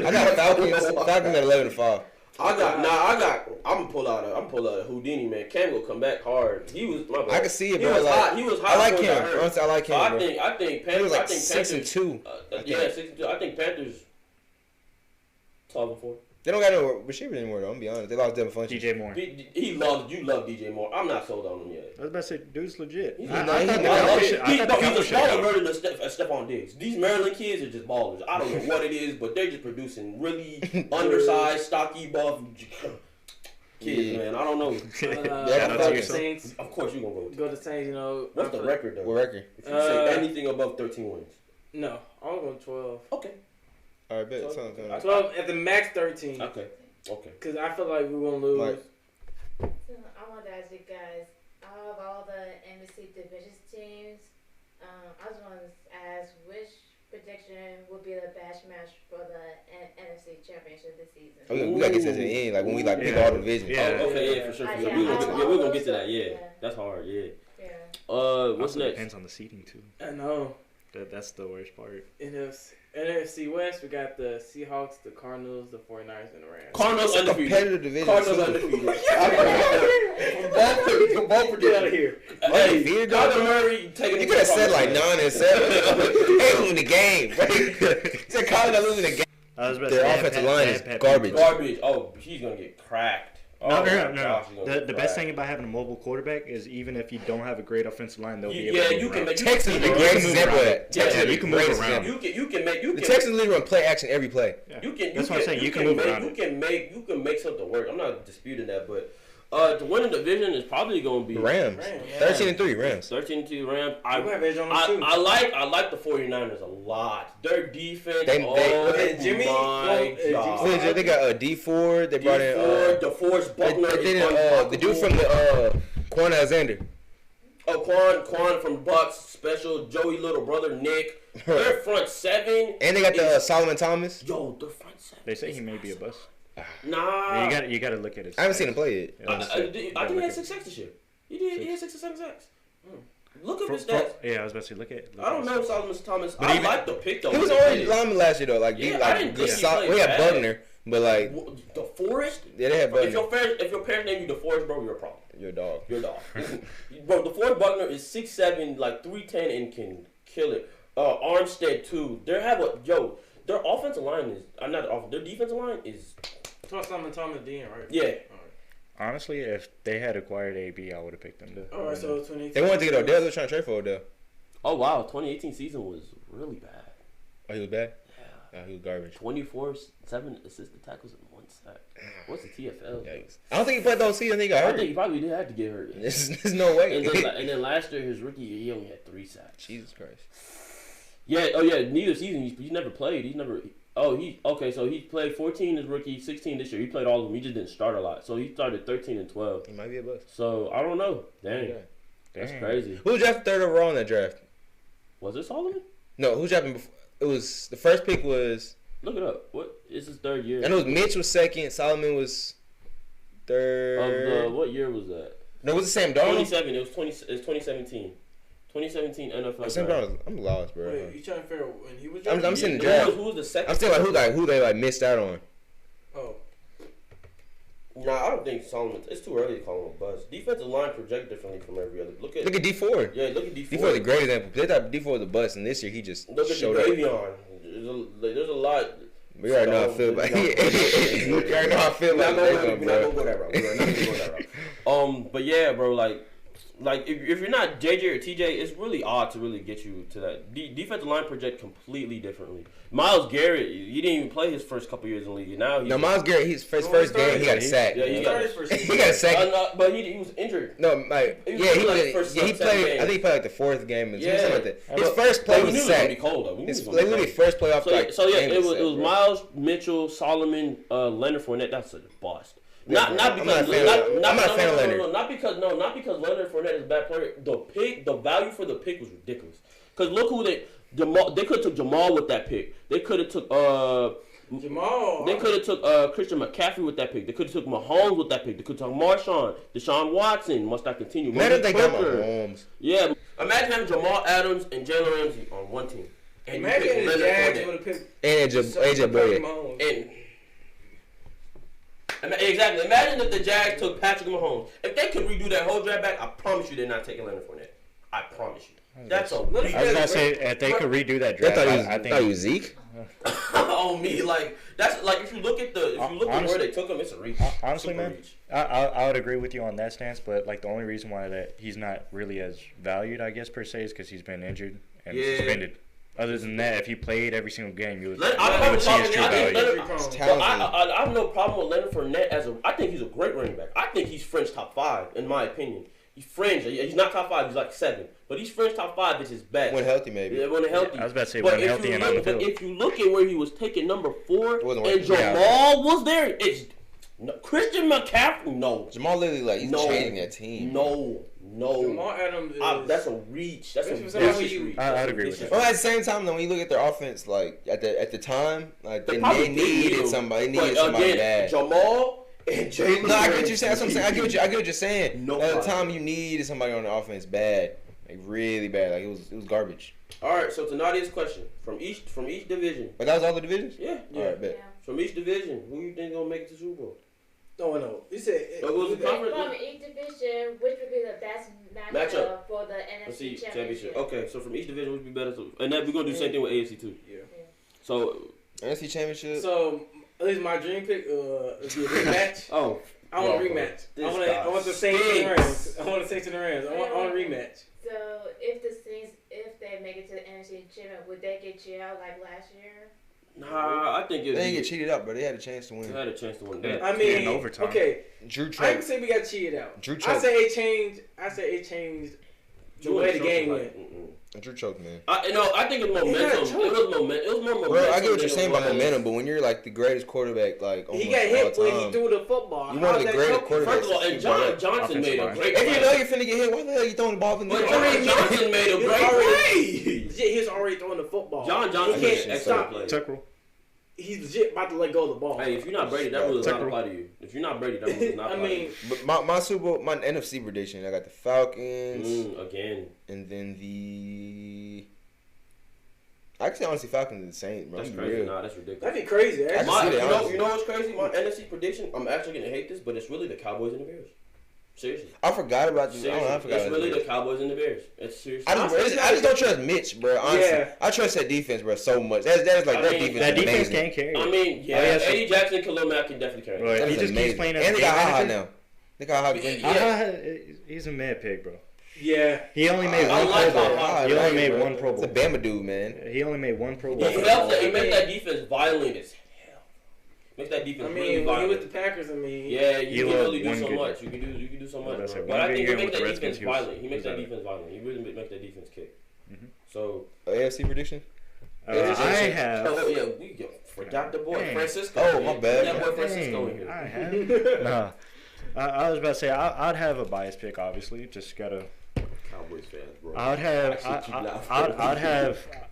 got Falcons at 11-5. I'm gonna pull out a Houdini, man. Cam will come back hard. He was my bad. I can see it, bro. He was hot. I like him. Honestly, I like him. I think Panthers. He was like Panthers, 6-2. 6-2. I think Panthers 12-4. They don't got no receivers anymore, though. I'm gonna be honest. They lost Devin Funchess. DJ Moore. You love DJ Moore. I'm not sold on him yet. I was about to say, dude's legit. He's a smaller version of Stephon Diggs. These Maryland kids are just ballers. I don't know what it is, but they're just producing really undersized, stocky, buff kids, man. I don't know. The Saints. Of course, you're gonna go to the Saints. You know. What's the record though? What record? If you say anything above 13 wins. No, I'm going 12. Okay. All right, bet. 12 at the max 13. Okay. Because I feel like we're going to lose. So I want to ask you guys, out of all the NFC divisions teams, I just want to ask which prediction would be the best match for the NFC Championship this season? We got to get to the end, like when we pick all the divisions. Yeah. Okay, for sure. We're going to get to that, yeah. That's hard, yeah. What's next? Depends on the seating, too. I know. That's the worst part. NFC West, we got the Seahawks, the Cardinals, the 49ers, and the Rams. Cardinals undefeated. Competitive division. Cardinals undefeated. Get out of here. Hey, Kyler Murray taking. You could have said like 9-7. They losing the game. Right? Said Kyler losing the game. Their offensive line is garbage. Oh, he's gonna get cracked. No. The best thing about having a mobile quarterback is even if you don't have a great offensive line, they'll be able to move around. Texas is the greatest example of that. Texas, you can move around. The Texans literally run play action every play. That's what I'm saying. You can move around. You can make something work. I'm not disputing that, but to win the division is probably going to be Rams. 13-3 Rams. 13-2 Rams. I like the 49ers a lot. Their defense. Jimmy. They got D Ford. They brought in DeForest Buckner. The dude from the Quan Alexander. Quan from Bucks. Special Joey little brother Nick. Their front seven. And they got the Solomon Thomas. Yo, their front seven. They say he may be a bust. Nah. You got to look at it. I haven't seen him play yet. I think he had 6 sacks this year. He had 6 or 7 sacks. Look at his stats. Yeah, I was about to say, look I don't know Solomon Thomas. I like the pick though. He was already lineman last year though. Like, we had Bugner, but like DeForest. Yeah, they had Bugner. If your parents name you DeForest, bro, you're a problem. You're a dog. You're a dog. Bro, DeForest Buckner is 6'7", like 310, and can kill it. Armstead too. Their offensive line is their defensive line is. Thomas D, right? Yeah. Honestly, if they had acquired AB, I would have picked them. All right, so 2018. They wanted to get Odell. They were trying to trade for Odell. Oh wow, 2018 season was really bad. Oh, he was bad. Yeah. He was garbage. 24-7 assisted tackles and 1 sack. What's the TFL? Yikes. I don't think he played the whole season. I think he got hurt. I think he probably did have to get hurt. There's no way. And then last year, his rookie year, he only had 3 sacks. Jesus Christ. Yeah. Oh yeah. Neither season he's never played. He's never. Okay. So he played 14 as rookie, 16 this year. He played all of them. He just didn't start a lot. So he started 13 and 12. He might be a bust. So I don't know. Dang. That's crazy. Who drafted third overall in that draft? Was it Solomon? No, who drafted before? It was the first pick was. Look it up. What is his third year? I know Mitch was second. Solomon was third. What year was that? No, was it Sam Darnold? 27. It was 2017. 2017 NFL. Sam Darnold. I'm lost, bro. Wait, you trying to figure out when he was? I'm saying the draft. Who was the second? I'm still like who they missed out on. Oh. Nah, I don't think Solomon. It's too early to call him a bust. Defensive line project differently from every other. Look at D4. Yeah, look at D4. D4 is a great example. They thought D4 was a bust, and this year he just showed up. Davion. There's a lot. We already know how I feel about it. We already know how I feel about it. We're not gonna go that route. We're not gonna go that route. But yeah, bro, like if you're not JJ or TJ, it's really odd to really get you to that. Defensive line project completely differently. Myles Garrett, he didn't even play his first couple years in the league. Now Myles Garrett, his first game, he got a sack. Yeah, he got his first. He got a sack. But he was injured. No, like he played. I think he played like the 4th game or something like that. His first play was a sack. His literally first playoff. So yeah, it was Miles, Mitchell, Solomon, Leonard Fournette. That's a bust. Not because I'm not a fan of Leonard. Not because Leonard Fournette is a bad player. The value for the pick was ridiculous. Because look who they could have took Jamal with that pick. They could have took Jamal. They could have took Christian McCaffrey with that pick. They could have took Mahomes with that pick. They could have took Marshawn, Deshaun Watson. Must I continue? Imagine they got Mahomes. Yeah, imagine having Jamal Adams and Jalen Ramsey on one team. And imagine the Jags would have picked AJ Boyd. Exactly. Imagine if the Jags took Patrick Mahomes. If they could redo that whole draft back, I promise you they're not taking Leonard Fournette. I promise you. That's a. I was gonna say if they could redo that draft, I thought he was Zeke. On me, like that's like if you look at where they took him, it's a reach. Honestly, man, I would agree with you on that stance, but like the only reason why that he's not really as valued, I guess per se, is because he's been injured and suspended. Other than that, if he played every single game, you would see his true value. I have no problem with Leonard Fournette I think he's a great running back. I think he's fringe top 5 in my opinion. He's fringe. He's not top 5. He's like 7. But he's fringe top 5 is his best. When healthy, maybe. Yeah, when healthy. I was about to say when healthy and on the field. But if you look at where he was taking number 4 and Jamal was there, it's Christian McCaffrey. No. Jamal literally he's changing that team. No. Jamal Adams is... that's a reach. That's a vicious reach. I'd agree with that. Well, at the same time, though, when you look at their offense, like at the time, like they needed somebody. Bad. Jamal and Jalen. No, I get what you're saying. That's what I'm saying. I get what you're saying. No, at the time, you needed somebody on the offense bad, like really bad. Like it was garbage. All right, so to Nadia's question, from each division. But that was all the divisions. Yeah. All right, bet. From each division, who you think gonna make it to Super Bowl? No. You said from each division, which would be the best matchup for the NFC Championship? Okay, so from each division, which would be better? And then we're gonna do the same thing with AFC too. Yeah. So NFC Championship. So at least my dream pick is a rematch. Oh, I want a rematch. I want the Saints and the Rams. I want the Saints and the Rams. I want a rematch. So if the Saints, if they make it to the NFC Championship, would they get cheated out like last year? Nah, I think they didn't get cheated out, but they had a chance to win. They had a chance to win. I mean, in overtime. Okay. Drew choked. I didn't say we got cheated out. Drew choked. I say it changed the way the game went. Drew choked, man. I think it was momentum. It was more momentum. Bro, I get what you're saying about momentum, but when you're like the greatest quarterback, like he got hit when he threw the football. You one of the greatest quarterbacks. First of all, and Johnson made a great play. If you know you're finna get hit, why the hell are you throwing the ball in the air? Johnson made a great play. He's already throwing the football. John Johnson made an excellent play. Tucker. He's legit about to let go of the ball. Hey, if you're not Brady, that rule does not apply to you. If you're not Brady, that rule does not apply to you. But my Super Bowl, my NFC prediction, I got the Falcons. Again. And then the... Actually, honestly, Falcons is insane, bro. That's crazy. Nah, that's ridiculous. That'd be crazy. You know what's crazy? My NFC prediction, I'm actually going to hate this, but it's really the Cowboys and the Bears. Seriously. I forgot about this. I forgot. It's really the Cowboys and the Bears. It's seriously. I just don't trust Mitch, bro. Honestly, I trust that defense, bro, so much. That defense. That defense can't carry. I mean, Eddie Jackson, Khalil Mack can definitely carry. Bro, he just keeps playing as and they got Ha now. They got Ha. He's a mad pick, bro. Yeah. He only made one Pro Bowl. He only made one Pro Bowl. It's a Bama dude, man. He only made one Pro Bowl. He made that defense violent as hell. Makes that defense really violent. When you with the Packers, yeah, you can really do so much. You can do so much. But I think he makes that defense violent. He makes that defense violent. He really makes that defense kick. So AFC prediction. I have. Oh yeah, we forgot the boy Francisco. Oh my bad. That boy Francisco in here. I have. Nah. I was about to say I'd have a biased pick. Obviously, just gotta. Cowboys fans, bro. I'd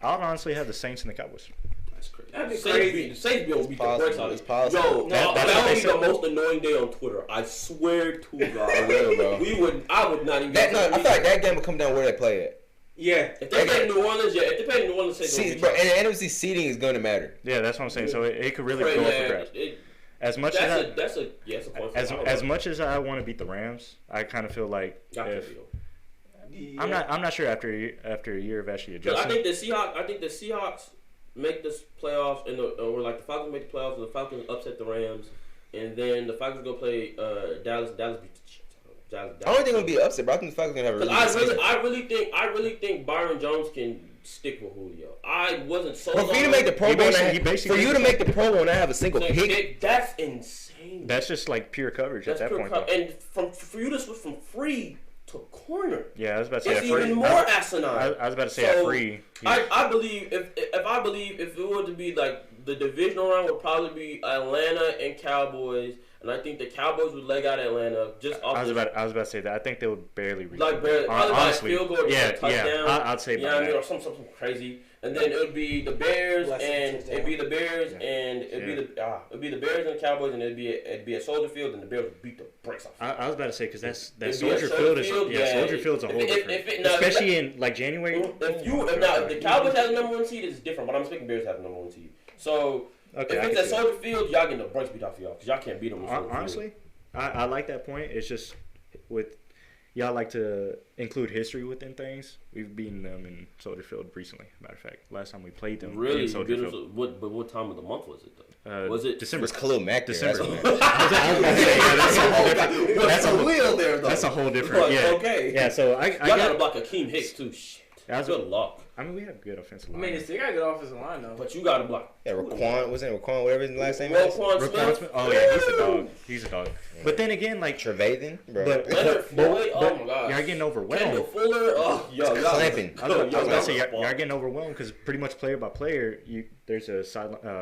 honestly have the Saints and the Cowboys. That's crazy. That'd be crazy. The Saints be able to beat the brakes out of it. Yo, that would be the most annoying day on Twitter. I swear to God. Bro. I would not even. I feel like that game would come down where they play at. Yeah. If they play in New Orleans, If they play in New Orleans, and the NFC seeding is going to matter. Yeah, that's what I'm saying. So it could really go for grabs. As much as much as I want to beat the Rams, I kind of feel like I'm not sure after a year of actually adjusting. I think the Seahawks make this playoffs, or like the Falcons make the playoffs, and the Falcons upset the Rams, and then the Falcons go play Dallas. Dallas beat the shit. I don't think it'll be upset, but I think the Falcons gonna have a really I really think Byron Jones can stick with Julio. I wasn't so. For you to make the Pro Bowl, and have a single pick, that's insane. That's just like pure coverage at that point. And for you to switch from free to corner, yeah, I was about to say it's even more asinine. I was about to say free. I believe if it were to be like the divisional round would probably be Atlanta and Cowboys. And I think the Cowboys would leg out Atlanta just off. I was about to say that. I think they would barely reach. Probably honestly, by a field goal or a touchdown. Yeah, I'd say. Yeah, or something crazy. And then it would be the Bears, and it'd be the Bears, and it'd be the Bears and the Cowboys, and it'd be a Soldier Field, and the Bears would beat the brakes off. I was about to say because that Soldier Field is Soldier Field's a whole different, especially in like January. If the Cowboys have the number one seed, it's different. But I'm expecting Bears to have the number one seed. So. Okay, if it's at Soldier Field, y'all getting the brakes beat off y'all because y'all can't beat them. Honestly, I like that point. It's just with y'all like to include history within things. We've beaten them in Soldier Field recently. Matter of fact, last time we played them, really, in Soldier Field. What time of the month was it though? Was it December? It was Khalil Mack. December. That's a whole different. Yeah. Okay. Yeah. So I got to block Akeem Hicks too. Shit. Good luck. I mean, we have good offensive line. I mean, they got a good offensive line, though. But you got to block. Yeah, Raquan, whatever his last name is? Raquan Smith. Oh, yeah, he's a dog. But then again, like... Trevathan, bro. Leonard Floyd, oh my God. Y'all getting overwhelmed. Kendall Fuller, y'all clamping. I was about to say, y'all getting overwhelmed because pretty much player by player, there's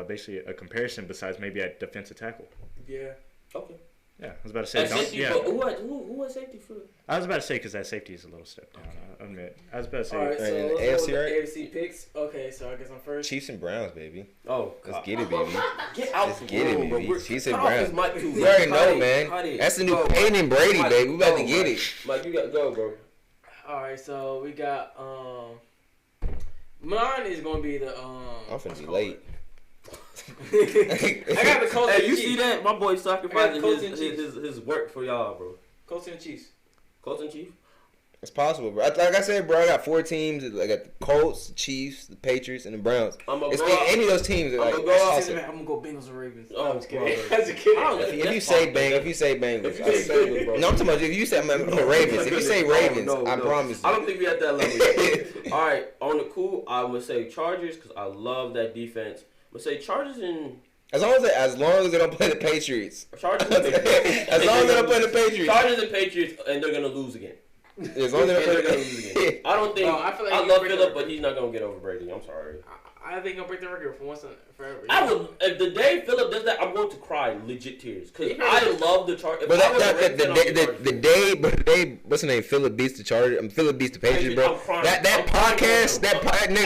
basically a comparison besides maybe at defensive tackle. Yeah. Okay. Yeah, I was about to say. Who had safety for? I was about to say because that safety is a little step down. I admit. I was about to say. All right, so AFC, right? AFC picks. Okay, so I guess I'm first. Chiefs and Browns, baby. Oh, let's get it, baby. Let's get it, baby. Chiefs and Browns. You already know, man. That's the new Peyton and Brady, baby. We about to get it. Mike, you got to go, bro. All right, so we got mine is gonna be the I'm finna be late. I got the Colts. Hey, you see that? My boy sacrificing his work for y'all, bro. Colts and Chiefs. Colts and Chiefs. It's possible, bro. Like I said, bro, I got 4 teams. I got the Colts, the Chiefs, the Patriots, and the Browns. Any of those teams. I'm gonna go Bengals and Ravens. Oh, I'm just kidding. If you say Bengals, bro. No, I'm talking about if you say Ravens. If you say Ravens, I promise you. I don't think we at that level. All right, on the cool, I would say Chargers because I love that defense. I'm gonna say Chargers and. As long as they don't play the Patriots. Chargers. As long as they don't play the Patriots. Chargers and Patriots, and they're gonna lose again. As long as they're gonna lose again. I don't think. I love Phillip, but he's not gonna get over Brady. I'm sorry. I think he'll break the record for once and forever. I would. If the day Phillip does that, I'm going to cry legit tears because I love the Chargers. But the day, what's the name? Phillip beats the Chargers. Phillip beats the Patriots, bro. That podcast, next podcast.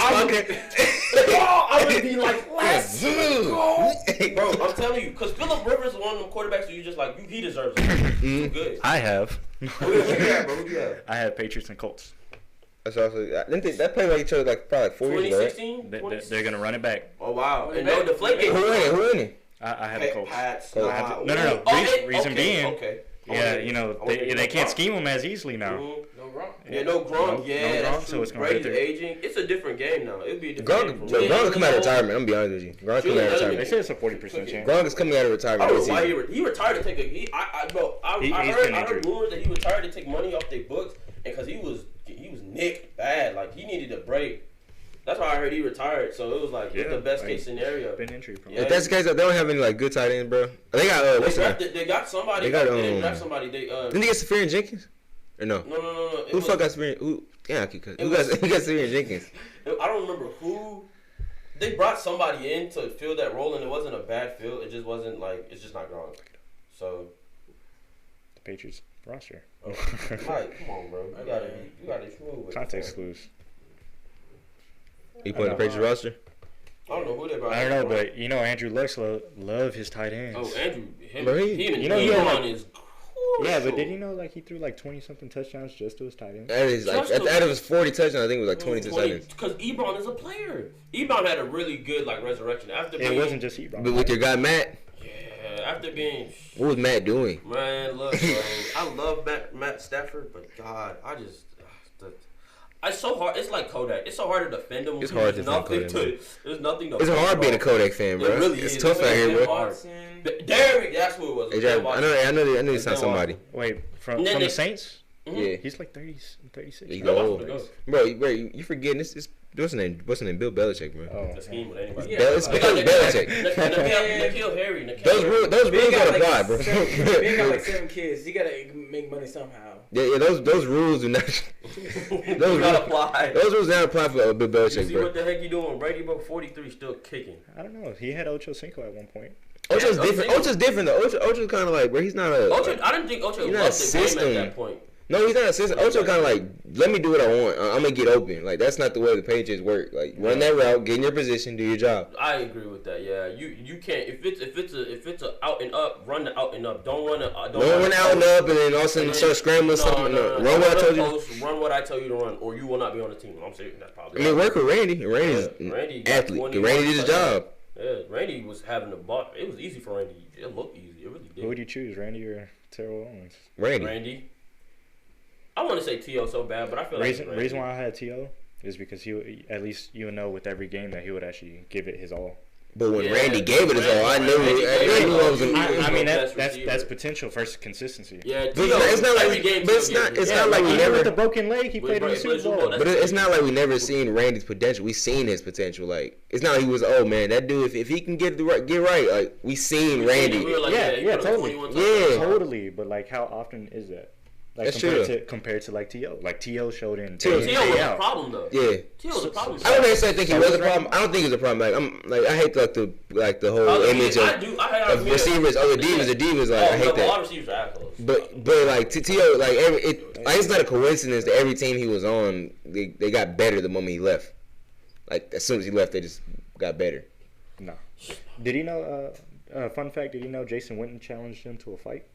I would be like, let's go, bro. I'm telling you, because Phillip Rivers is one of them quarterbacks that you just like, he deserves it. Too good. I have. Who you have, bro? Who you have? I have Patriots and Colts. That's also. That played like each other probably 4 years ago. 2016. They're gonna run it back. Oh wow! And no deflate game. Who winning? I have the Colts. Pats. No. Reason being. Okay. Yeah, you know, they can't scheme him as easily now. Mm-hmm. No Gronk. Yeah, no Gronk. Yeah, no Gronk, that's so it's true. gonna Brady's aging. It's a different game now. It'll be a different game. Gronk coming out of retirement. I'm gonna be honest with you. Gronk coming out of retirement. They said it's a 40% chance. Gronk is coming out of retirement. I don't know why he retired to take a. I heard rumors that he retired to take money off their books, and because he was nicked bad, like he needed a break. That's why I heard he retired. So it was like it's the best case scenario. Been injury prone. If that's the case, they don't have any like good tight ends, bro. They got they got somebody. They didn't draft somebody. Didn't they get Safarian Jenkins? Or no? No. Who the fuck got Safarian? Who got Safarian Jenkins? I don't remember who. They brought somebody in to fill that role, and it wasn't a bad fill. It just wasn't like it's just not Gronk. So the Patriots roster. Oh, Mike, come on, bro. You gotta be smooth. Context clues. He put in the Patriots roster. I don't know who they brought. I don't know, but you know Andrew Luck's love his tight ends. Oh, Andrew, him and you know he Ebron is. Yeah, but did you know like he threw like 20-something touchdowns just to his tight ends? That is like out of his 40 touchdowns, I think it was like 22 touchdowns. Because Ebron is a player. Ebron had a really good like resurrection after. It wasn't just Ebron. But with your guy Matt. Yeah, after being. What was Matt doing? Man, look, bro. I love Matt Stafford, but God, it's so hard. It's like Kodak. It's so hard to defend him. It's hard to defend Kodak. There's nothing to. It's hard being a Kodak fan, bro. It really it's is. tough out here, bro. Derek, that's who it was. I know you signed somebody. Wait, from the Saints? Mm-hmm. Yeah, he's like 36. He's old, bro. You forgetting this? What's his name? Bill Belichick, bro. Oh, the scheme with anybody. It's Belichick. Nikhil Harry. Those rules don't apply, bro. He got like 7 kids. He gotta make money somehow. Yeah. Those rules do not. Those not apply. Those rules don't apply for Bill Belichick, you see bro. What the heck you doing? Brady, bro, 43, still kicking. I don't know. He had Ocho Cinco at one point. Ocho's different. Ocho's different though. Ocho's kind of like, bro. He's not a. Ocho, I didn't think Ocho loved the game at that point. No, he's not a system. Ocho kind of like, let me do what I want. I'm gonna get open. Like that's not the way the Patriots work. Like run that route, get in your position, do your job. I agree with that. Yeah, you can't if it's a out and up, run the out and up. Don't run out and up, and then all of a sudden start scrambling something. No. Run what I told you. Run what I tell you to run, or you will not be on the team. I'm serious. That's probably. I mean, work with Randy. Randy's an athlete. Randy did his job. Yeah, Randy was having the ball. It was easy for Randy. It looked easy. It really did. Who would you choose, Randy or Terrell Owens? Randy. I want to say T.O. so bad, but I feel like the reason why I had T.O. is because he at least you would know with every game that he would actually give it his all. But when Randy gave it his all, I knew it was. I mean that's potential versus consistency. Yeah, it's not like it's not like we never with the broken leg he played in the Super Bowl. But it's not like we never seen Randy's potential. We seen his potential. Like it's not like he was man. That dude if he can get right, like we seen Randy. Totally. But like how often is that? Like compared to like T.O. Like T.O. showed in. T.O. was a problem though. Yeah. T.O. was a problem. I don't necessarily think he was a problem. I don't think he was a problem. I hate the whole image of receivers. Oh, the divas. Like I hate that. All receivers are assholes. But like T.O. like it's not a coincidence that every team he was on they got better the moment he left. Like as soon as he left, they just got better. No. Did he know? Fun fact: did he know Jason Witten challenged him to a fight?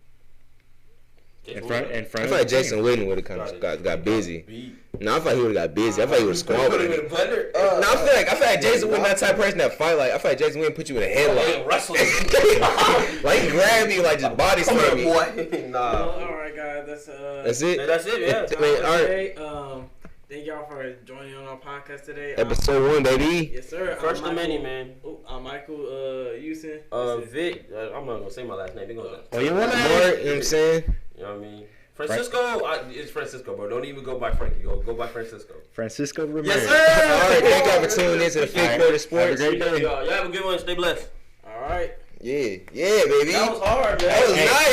In front I feel like Jason Witten would have kind of got busy. No, I thought he would have got busy. I thought he would have squabbled him. No, I feel like Jason Witten that type of person that fight. Like I feel like Jason Witten put you in a headlock. Like he grab you like just body slam you. All right, guys, that's it. That's it. Yeah. All right. Thank y'all for joining on our podcast today. Episode 1, baby. Yes, sir. First of many, man. I'm Michael Houston. Vic. I'm not gonna say my last name. You know what I'm saying? You know what I mean? Francisco, it's Francisco, bro. Don't even go by Frankie. Go by Francisco. Francisco Ramirez. Yes, sir. All right, thank y'all for tuning in to the Fifth Quarter Sports. Have a great day. Y'all have a good one. Stay blessed. All right. Yeah, baby. That was hard, man. That was nice.